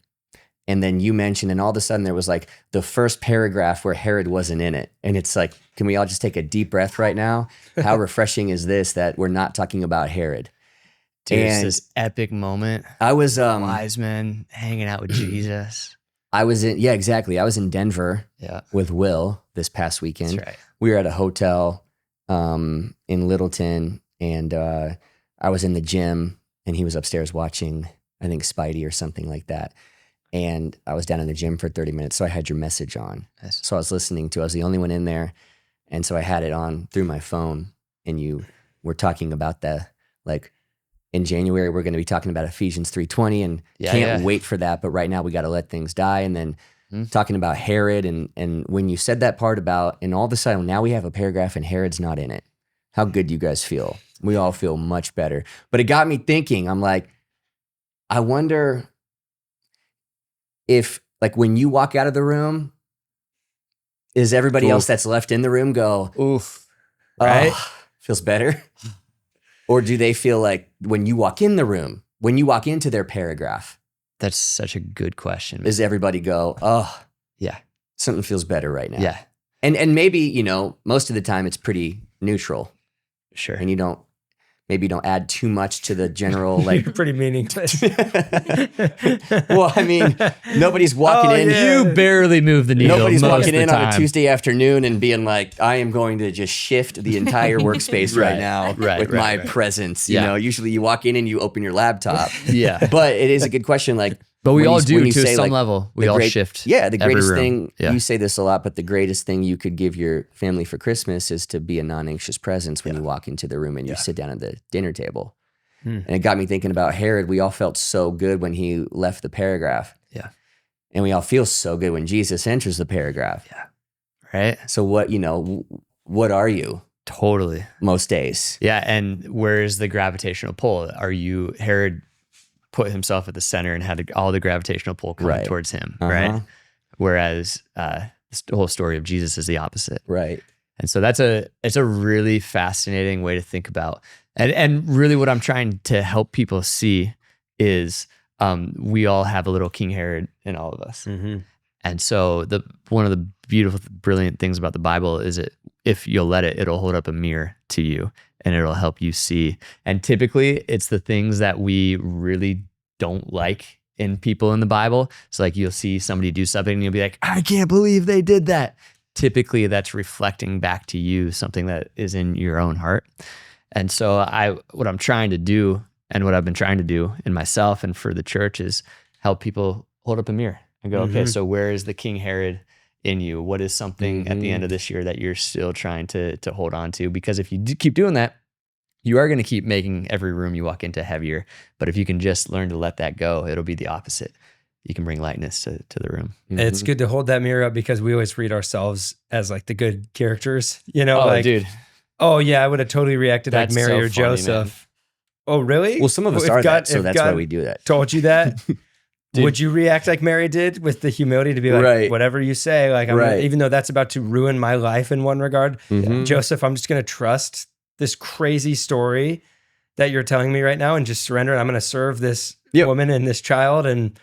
And then you mentioned, and all of a sudden there was like the first paragraph where Herod wasn't in it. And it's like, can we all just take a deep breath right now? How refreshing is this that we're not talking about Herod? Dude, And it's this epic moment. I was Wise men hanging out with Jesus. I was in Denver Yeah. with Will this past weekend. That's right. We were at a hotel in Littleton, and I was in the gym, and he was upstairs watching, I think, Spidey or something like that. And I was down in the gym for 30 minutes, so I had your message on. Nice. So I was listening to, I was the only one in there, and so I had it on through my phone, and you were talking about like, in January, we're going to be talking about Ephesians 3:20, and can't wait for that, but right now we got to let things die. And then talking about Herod, and when you said that part about, and all of a sudden now we have a paragraph and Herod's not in it. How good do you guys feel? We all feel much better. But it got me thinking, I'm like, I wonder if, like, when you walk out of the room, is everybody else that's left in the room go, oof, right? Feels better? Or do they feel like when you walk in the room, when you walk into their paragraph, that's such a good question, man. does everybody go, oh, yeah, something feels better right now? Yeah. And maybe, you know, most of the time it's pretty neutral. Sure. And you don't add too much to the general, like. Pretty meaningless. Well, I mean, nobody's walking in. yeah. You barely move the needle. Nobody's most walking of in the on a time. Tuesday afternoon and being like, I am going to just shift the entire workspace right now with my presence. You know, usually you walk in and you open your laptop. Yeah. But it is a good question. Like, But we when all you- do when you to say, some like, level. We all shift. Yeah, the every greatest room. thing, Yeah. you say this a lot, but the greatest thing you could give your family for Christmas is to be a non-anxious presence when you walk into the room and you sit down at the dinner table. And it got me thinking about Herod. We all felt so good when he left the paragraph. Yeah. And we all feel so good when Jesus enters the paragraph. Yeah. Right? So what are you Totally. most days? Yeah. And where is the gravitational pull? Herod put himself at the center and had all the gravitational pull coming towards him, right? Whereas the whole story of Jesus is the opposite. Right. And so it's a really fascinating way to think about. And really what I'm trying to help people see is we all have a little King Herod in all of us. Mm-hmm. And so one of the beautiful, brilliant things about the Bible is if you'll let it, it'll hold up a mirror to you and it'll help you see. And typically it's the things that we really don't like in people in the Bible. So like you'll see somebody do something and you'll be like, I can't believe they did that. Typically that's reflecting back to you something that is in your own heart. And so what I'm trying to do and what I've been trying to do in myself and for the church is help people hold up a mirror and go, okay, so where is the King Herod in you? What is something at the end of this year that you're still trying to hold on to? Because if you keep doing that, you are going to keep making every room you walk into heavier. But if you can just learn to let that go, it'll be the opposite. You can bring lightness to the room. It's good to hold that mirror up because we always read ourselves as like the good characters, you know? Oh, dude. Oh yeah, I would have totally reacted That's like Mary so or funny, Joseph. man. Oh really? Well, some of us If are God- that, so if that's God why we do that. Told you that? Would you react like Mary did with the humility to be like, Right. whatever you say, like, even though that's about to ruin my life in one regard, Joseph, I'm just going to trust this crazy story that you're telling me right now and just surrender. And I'm going to serve this woman and this child and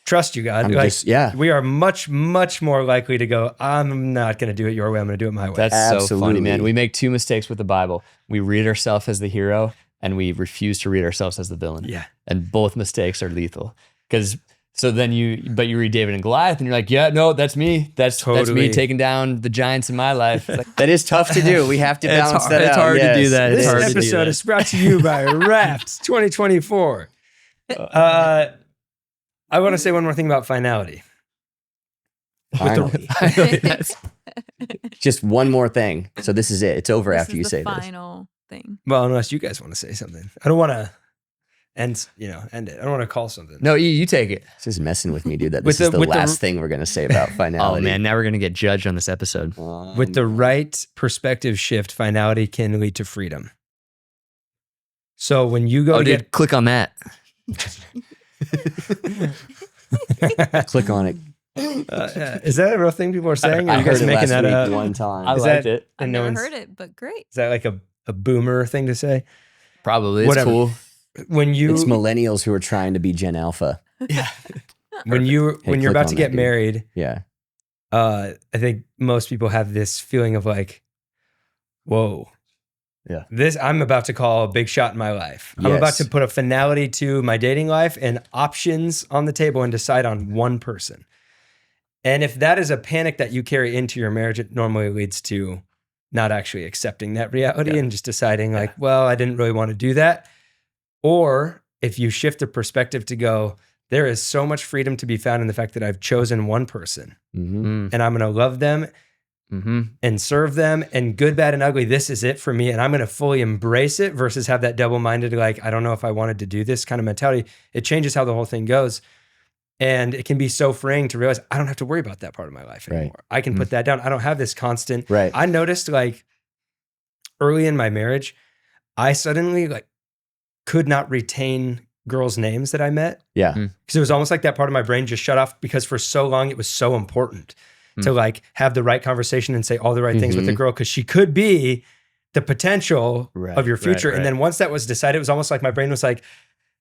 trust you, God. We are much, much more likely to go, I'm not going to do it your way. I'm going to do it my way. That's so funny, Absolutely. man. We make two mistakes with the Bible. We read ourselves as the hero and we refuse to read ourselves as the villain. Yeah. And both mistakes are lethal. So then you read David and Goliath and you're like, yeah, no, that's me. That's me taking down the giants in my life. It's like, That is tough to do. We have to balance that out. It's hard to do that. This It's hard to do episode that. is brought to you by Raft 2024. I want to say one more thing about finality. Finally. Just one more thing. So this is it. It's over This after is you the say this. final thing. Well, unless you guys want to say something. I don't want to end it. I don't want to call something. No, you take it. This is messing with me, dude. That With this is the- the with the- last thing we're going to say about Oh finality. man, now we're going to get judged on this episode. With the right perspective shift, finality can lead to freedom. So when you go to Dude, click on that. Click on it. is that a real thing people are saying? Or are I you guys heard it making last that week up? one time. I Is liked that- it. I've And no never one's- heard it, but great. Is that like a boomer thing to say? Probably. It's Whatever. cool. When you It's millennials who are trying to be Gen Alpha. Yeah. when you're click about on to that, get dude. married, Yeah. I think most people have this feeling of like, whoa. Yeah. I'm about to call a big shot in my life. I'm about Yes. to put a finality to my dating life and options on the table and decide on one person. And if that is a panic that you carry into your marriage, it normally leads to not actually accepting that reality and just deciding like, well, I didn't really want to do that. Or if you shift the perspective to go, there is so much freedom to be found in the fact that I've chosen one person Mm-hmm. and I'm going to love them and serve them, and good, bad, and ugly, this is it for me. And I'm going to fully embrace it versus have that double-minded, like, I don't know if I wanted to do this kind of mentality. It changes how the whole thing goes. And it can be so freeing to realize I don't have to worry about that part of my life anymore. I can put that down. I don't have this constant. Right. I noticed like early in my marriage, I suddenly like could not retain girls' names that I met. Yeah. Because it was almost like that part of my brain just shut off because for so long it was so important to like have the right conversation and say all the right things with the girl because she could be the potential of your future. And then once that was decided, it was almost like my brain was like,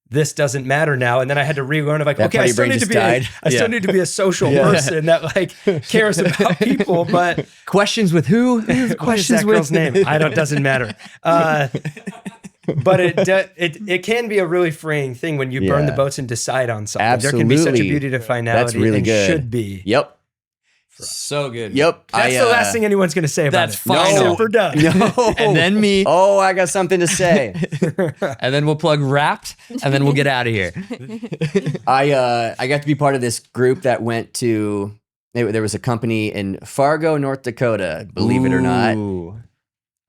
this doesn't matter now. And then I had to relearn of like, That okay, part I of your still brain need to just be died. I still need to be a social person that like cares about people, but Questions with who? what is Questions that with girl's name? Doesn't matter. But it can be a really freeing thing when you burn the Yeah. boats and decide on something. There can be such a Absolutely. beauty to finality. That's really and good. should be. Yep. So good. Yep. That's the last thing anyone's going to say about That's it. final. Except for Doug. No. And then me, Oh, I got something to say. and then we'll plug Wrapped, and then we'll get out of here. I got to be part of this group that went to. There was a company in Fargo, North Dakota. Believe it or not. Ooh.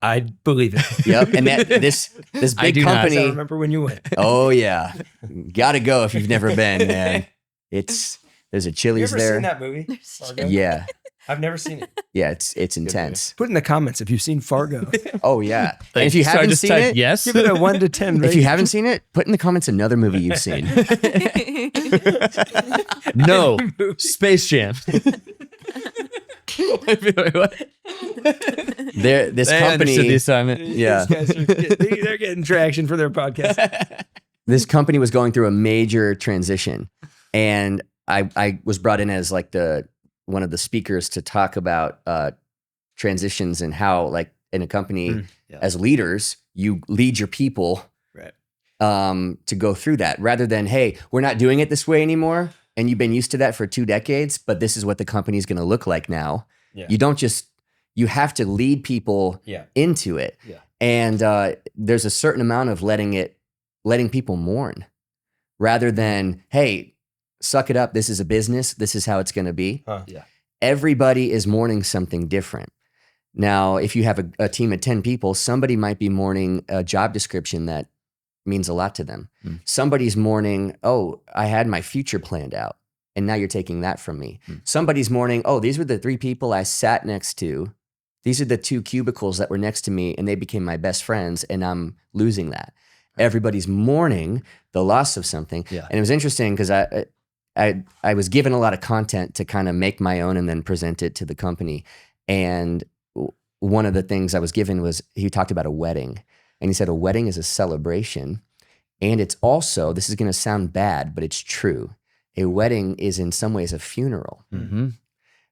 I believe it. Yep. And this I big do not. I company. remember when you went. Oh yeah, gotta go if you've never been, man. There's a You Chili's ever there. seen that movie? Fargo? Yeah, I've never seen it. yeah. It's intense. Put in the comments if you've seen Fargo. Oh yeah. And if you So I haven't just seen typed it, yes. Give it a 1 to 10 rating. if you haven't seen it, put in the comments another movie you've seen. No. Space Jam. What? This They understood company. the assignment. Yeah. These guys they're getting traction for their podcast. This company was going through a major transition, and I was brought in as like one of the speakers to talk about transitions and how like in a company as leaders you lead your people to go through that rather than, hey, we're not doing it this way anymore and you've been used to that for 2 decades, but this is what the company is going to look like now. You don't just, you have to lead people into it. And there's a certain amount of letting people mourn rather than, hey, suck it up. This is a business. This is how it's going to be. Everybody is mourning something different. Now, if you have a team of 10 people, somebody might be mourning a job description that means a lot to them. Somebody's mourning, oh, I had my future planned out, and now you're taking that from me. Somebody's mourning, oh, these were the 3 people I sat next to. These are the 2 cubicles that were next to me, and they became my best friends, and I'm losing that. Everybody's mourning the loss of something. And it was interesting because I was given a lot of content to kind of make my own and then present it to the company. And one of the things I was given was, he talked about a wedding. And he said, a wedding is a celebration. And it's also, this is going to sound bad, but it's true. A wedding is in some ways a funeral.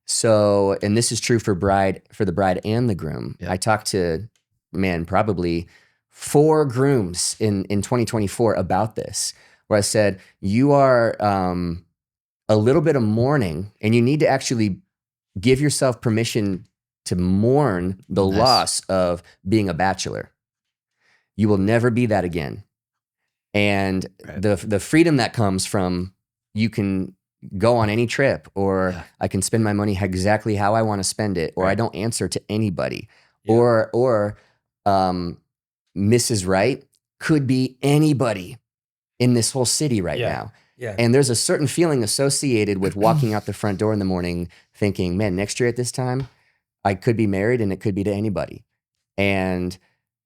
So, and this is true for the bride and the groom. I talked to, probably 4 grooms in 2024 about this, where I said, you are a little bit of mourning, and you need to actually give yourself permission to mourn the loss of being a bachelor. You will never be that again. And the freedom that comes from, you can go on any trip, or I can spend my money exactly how I want to spend it, or I don't answer to anybody, or Mrs. Right could be anybody in this whole city right now. And there's a certain feeling associated with walking out the front door in the morning thinking, man, next year at this time, I could be married and it could be to anybody. And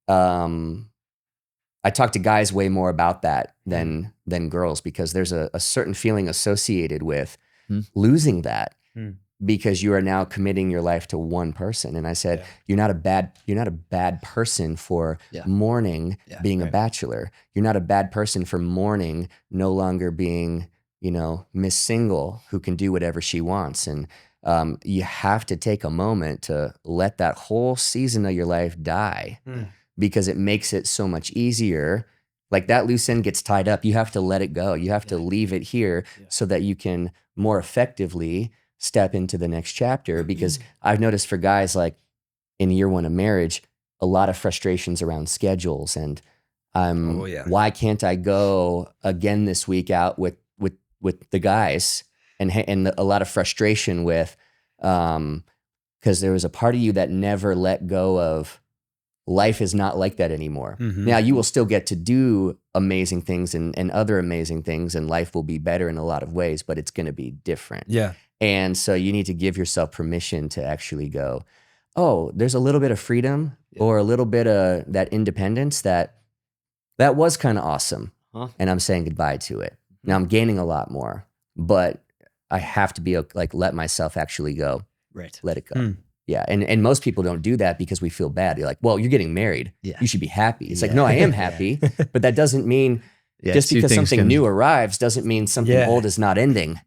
I talk to guys way more about that than girls, because there's a certain feeling associated with losing that because you are now committing your life to one person. And I said, you're not a bad person for mourning being a bachelor. You're not a bad person for mourning no longer being Miss Single who can do whatever she wants. And you have to take a moment to let that whole season of your life die because it makes it so much easier. Like that loose end gets tied up. You have to let it go. You have to leave it here so that you can more effectively step into the next chapter. Because I've noticed for guys like in year one of marriage, a lot of frustrations around schedules and why can't I go again this week out with the guys and a lot of frustration with because there was a part of you that never let go of life is not like that anymore. Now you will still get to do amazing things and other amazing things and life will be better in a lot of ways, but it's going to be different. Yeah. And so you need to give yourself permission to actually go, oh, there's a little bit of freedom or a little bit of that independence that was kind of awesome. And I'm saying goodbye to it. Now I'm gaining a lot more, but I have to be like, let myself actually go. Right. Let it go. Yeah. And most people don't do that because we feel bad. You're like, well, you're getting married. Yeah. You should be happy. It's like, no, I am happy, but that doesn't mean just because something new arrives doesn't mean something old is not ending.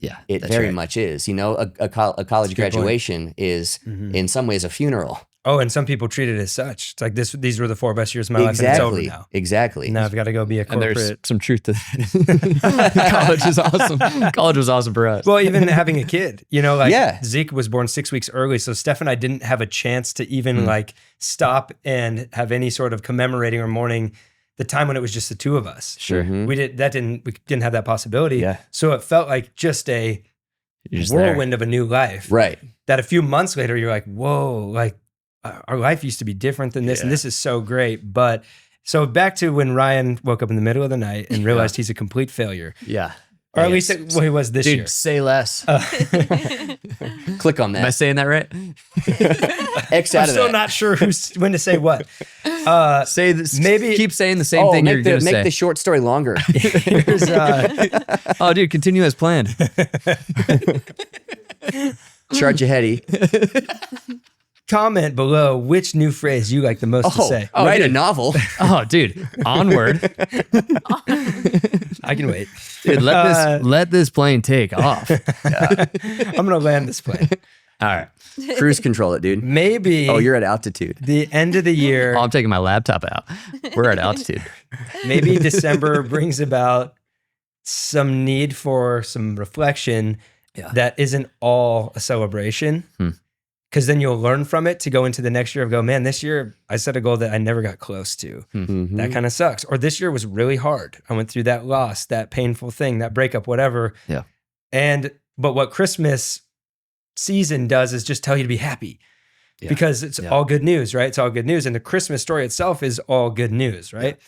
Yeah. It very much is. A college graduation is in some ways a funeral. Oh, and some people treat it as such. It's like these were the 4 best years of my life and it's over now. Exactly. Now I've got to go be a corporate. And there's some truth to that. College is awesome. College was awesome for us. Well, even having a kid, Zeke was born 6 weeks early. So Steph and I didn't have a chance to even stop and have any sort of commemorating or mourning the time when it was just the two of us. Sure. We didn't have that possibility. Yeah. So it felt like just a whirlwind of a new life. Right. That a few months later, you're like, whoa, like our life used to be different than this. And this is so great. But so back to when Ryan woke up in the middle of the night and realized he's a complete failure. Yeah. Or at least he was this year. Dude, say less. Click on that. Am I saying that right? X out I'm of still that. not sure when to say what. Say this. Maybe keep saying the same thing you're going to say. Make the short story longer. Here's, oh, dude, continue as planned. Charge ahead, E. comment below which new phrase you like the most to say. Write a novel. Oh, dude, onward. I can wait. Dude, let this plane take off. I'm gonna land this plane. All right. Cruise control it, dude. Maybe. Oh, you're at altitude. The end of the year. Oh, I'm taking my laptop out. We're at altitude. Maybe December brings about some need for some reflection that isn't all a celebration. Because then you'll learn from it to go into the next year of man, this year I set a goal that I never got close to. That kind of sucks. Or this year was really hard. I went through that loss, that painful thing, that breakup, whatever. Yeah. But what Christmas season does is just tell you to be happy because it's all good news, right? It's all good news. And the Christmas story itself is all good news, right? Yeah.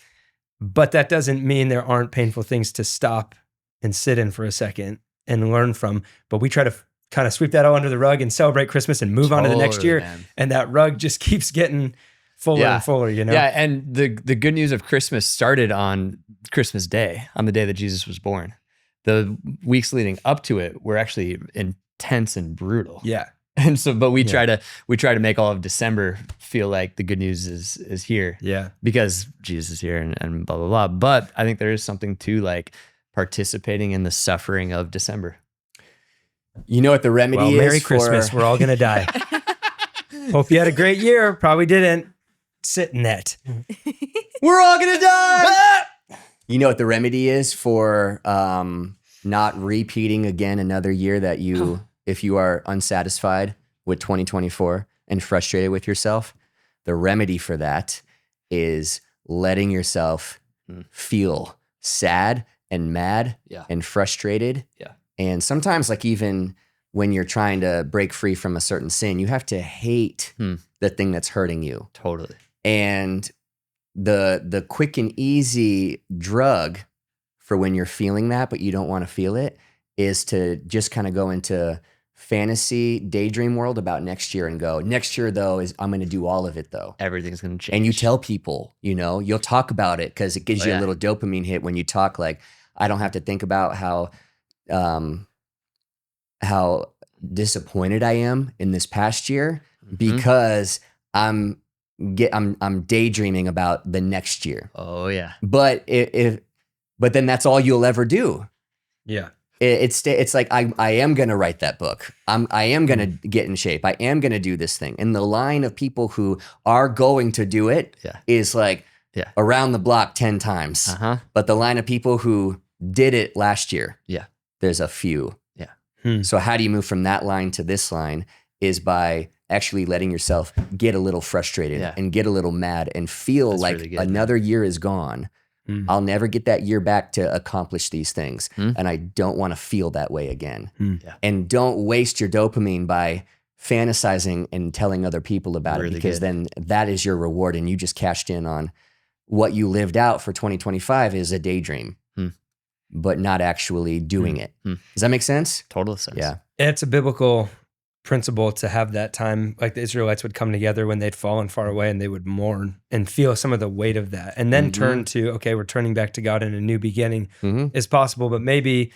But that doesn't mean there aren't painful things to stop and sit in for a second and learn from. But we try to kind of sweep that all under the rug and celebrate Christmas and move on to the next year. Man. And that rug just keeps getting fuller and fuller, you know? Yeah, and the good news of Christmas started on Christmas Day, on the day that Jesus was born. The weeks leading up to it were actually intense and brutal. Yeah. And so, but we try to make all of December feel like the good news is here. Yeah. Because Jesus is here and blah, blah, blah. But I think there is something to like participating in the suffering of December. You know what the remedy is? Merry Christmas. We're all going to die. Hope you had a great year. Probably didn't. Sit in that. We're all going to die. You know what the remedy is for not repeating again another year that if you are unsatisfied with 2024 and frustrated with yourself, the remedy for that is letting yourself feel sad and mad and frustrated. Yeah. And sometimes, like, even when you're trying to break free from a certain sin, you have to hate the thing that's hurting you. Totally. And the quick and easy drug for when you're feeling that, but you don't want to feel it, is to just kind of go into fantasy daydream world about next year and go, next year though, I'm going to do all of it though. Everything's going to change. And you tell people, you'll talk about it because it gives you a little dopamine hit when you talk. Like, I don't have to think about how disappointed I am in this past year because I'm daydreaming about the next year. Oh yeah. But but then that's all you'll ever do Yeah. It's like I am gonna write that book. I am gonna get in shape. I am gonna do this thing. And the line of people who are going to do it is like around the block 10 times. But the line of people who did it last year, there's a few. So how do you move from that line to this line is by actually letting yourself get a little frustrated and get a little mad and feel like really good, another year is gone. I'll never get that year back to accomplish these things. And I don't want to feel that way again. And don't waste your dopamine by fantasizing and telling other people about it, because then that is your reward and you just cashed in on what you lived out for 2025 is a daydream, but not actually doing it. Does that make sense? Total sense. Yeah. And it's a biblical principle to have that time, like the Israelites would come together when they'd fallen far away and they would mourn and feel some of the weight of that, and then turn to, okay, we're turning back to God, and a new beginning is possible. But maybe,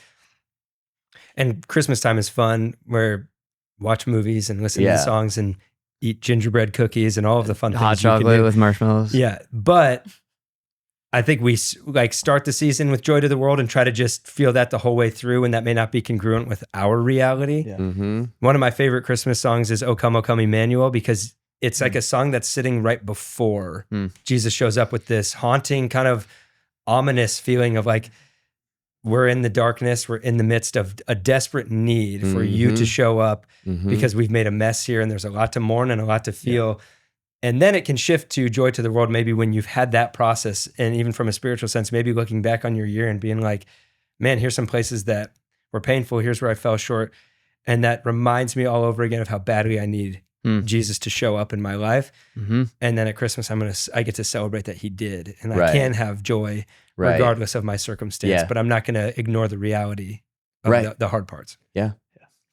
and Christmas time is fun, where watch movies and listen to songs and eat gingerbread cookies and all of the fun hot things you can chocolate do with marshmallows. Yeah, but I think we like start the season with Joy to the World and try to just feel that the whole way through, and that may not be congruent with our reality. One of my favorite Christmas songs is O Come, Emmanuel, because it's like a song that's sitting right before Jesus shows up with this haunting kind of ominous feeling of like, we're in the darkness, we're in the midst of a desperate need for you to show up because we've made a mess here and there's a lot to mourn and a lot to feel. And then it can shift to Joy to the World, maybe when you've had that process, and even from a spiritual sense, maybe looking back on your year and being like, man, here's some places that were painful. Here's where I fell short. And that reminds me all over again of how badly I need Jesus to show up in my life. And then at Christmas, I get to celebrate that he did. And I can have joy regardless of my circumstance, but I'm not going to ignore the reality of the hard parts.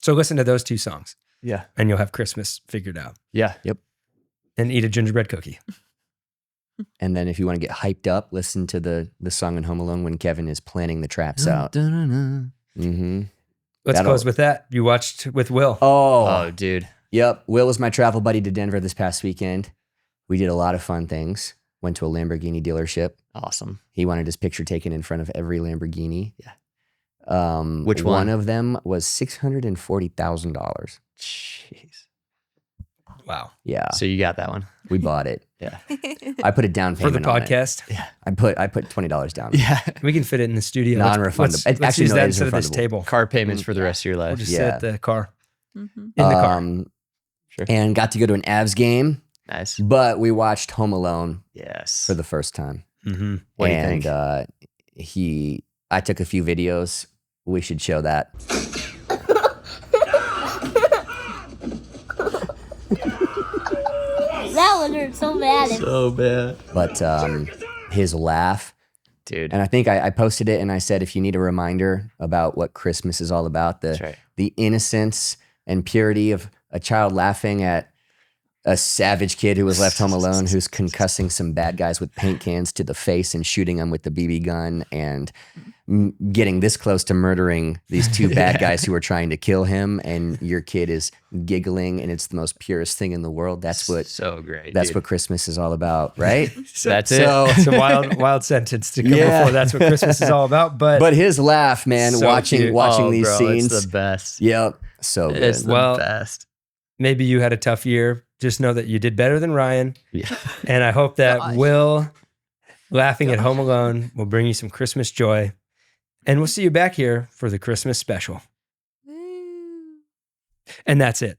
So listen to those two songs. And you'll have Christmas figured out. And eat a gingerbread cookie. And then if you want to get hyped up, listen to the song in Home Alone when Kevin is planning the traps out. Let's close with that. You watched with Will. Oh, dude. Yep. Will was my travel buddy to Denver this past weekend. We did a lot of fun things. Went to a Lamborghini dealership. Awesome. He wanted his picture taken in front of every Lamborghini. Which one? One of them was $640,000. Jeez. Wow. Yeah. So you got that one. We bought it. I put a down For payment the on podcast. it. I put $20 down. We can fit it in the studio. Non-refundable. Let's Actually, use no, that it is instead of this refundable. table. Car payments for the rest of your We'll life. just sit at the car. Mhm. In the car. Sure. And got to go to an Avs game, Nice. but we watched Home Alone Yes. for the first time. What do you think? I took a few videos. We should show that. That one hurt so bad. So bad. But his laugh, Dude. and I think I posted it and I said, if you need a reminder about what Christmas is all about, the innocence and purity of a child laughing at a savage kid who was left home alone, who's concussing some bad guys with paint cans to the face and shooting them with the BB gun, and getting this close to murdering these two bad guys who are trying to kill him, and your kid is giggling, and it's the most purest thing in the world. That's what So great. That's dude. what Christmas is all about, right? That's it. So It's a wild sentence to come before that's what Christmas is all about. But his laugh, man, So watching cute. these bro, scenes. It's the best. Yep. So good. It's the Well, best. maybe you had a tough year. Just know that you did better than Ryan. Yeah. And I hope that Gosh. Will laughing at Home Alone will bring you some Christmas joy. And we'll see you back here for the Christmas special. Woo. And that's it.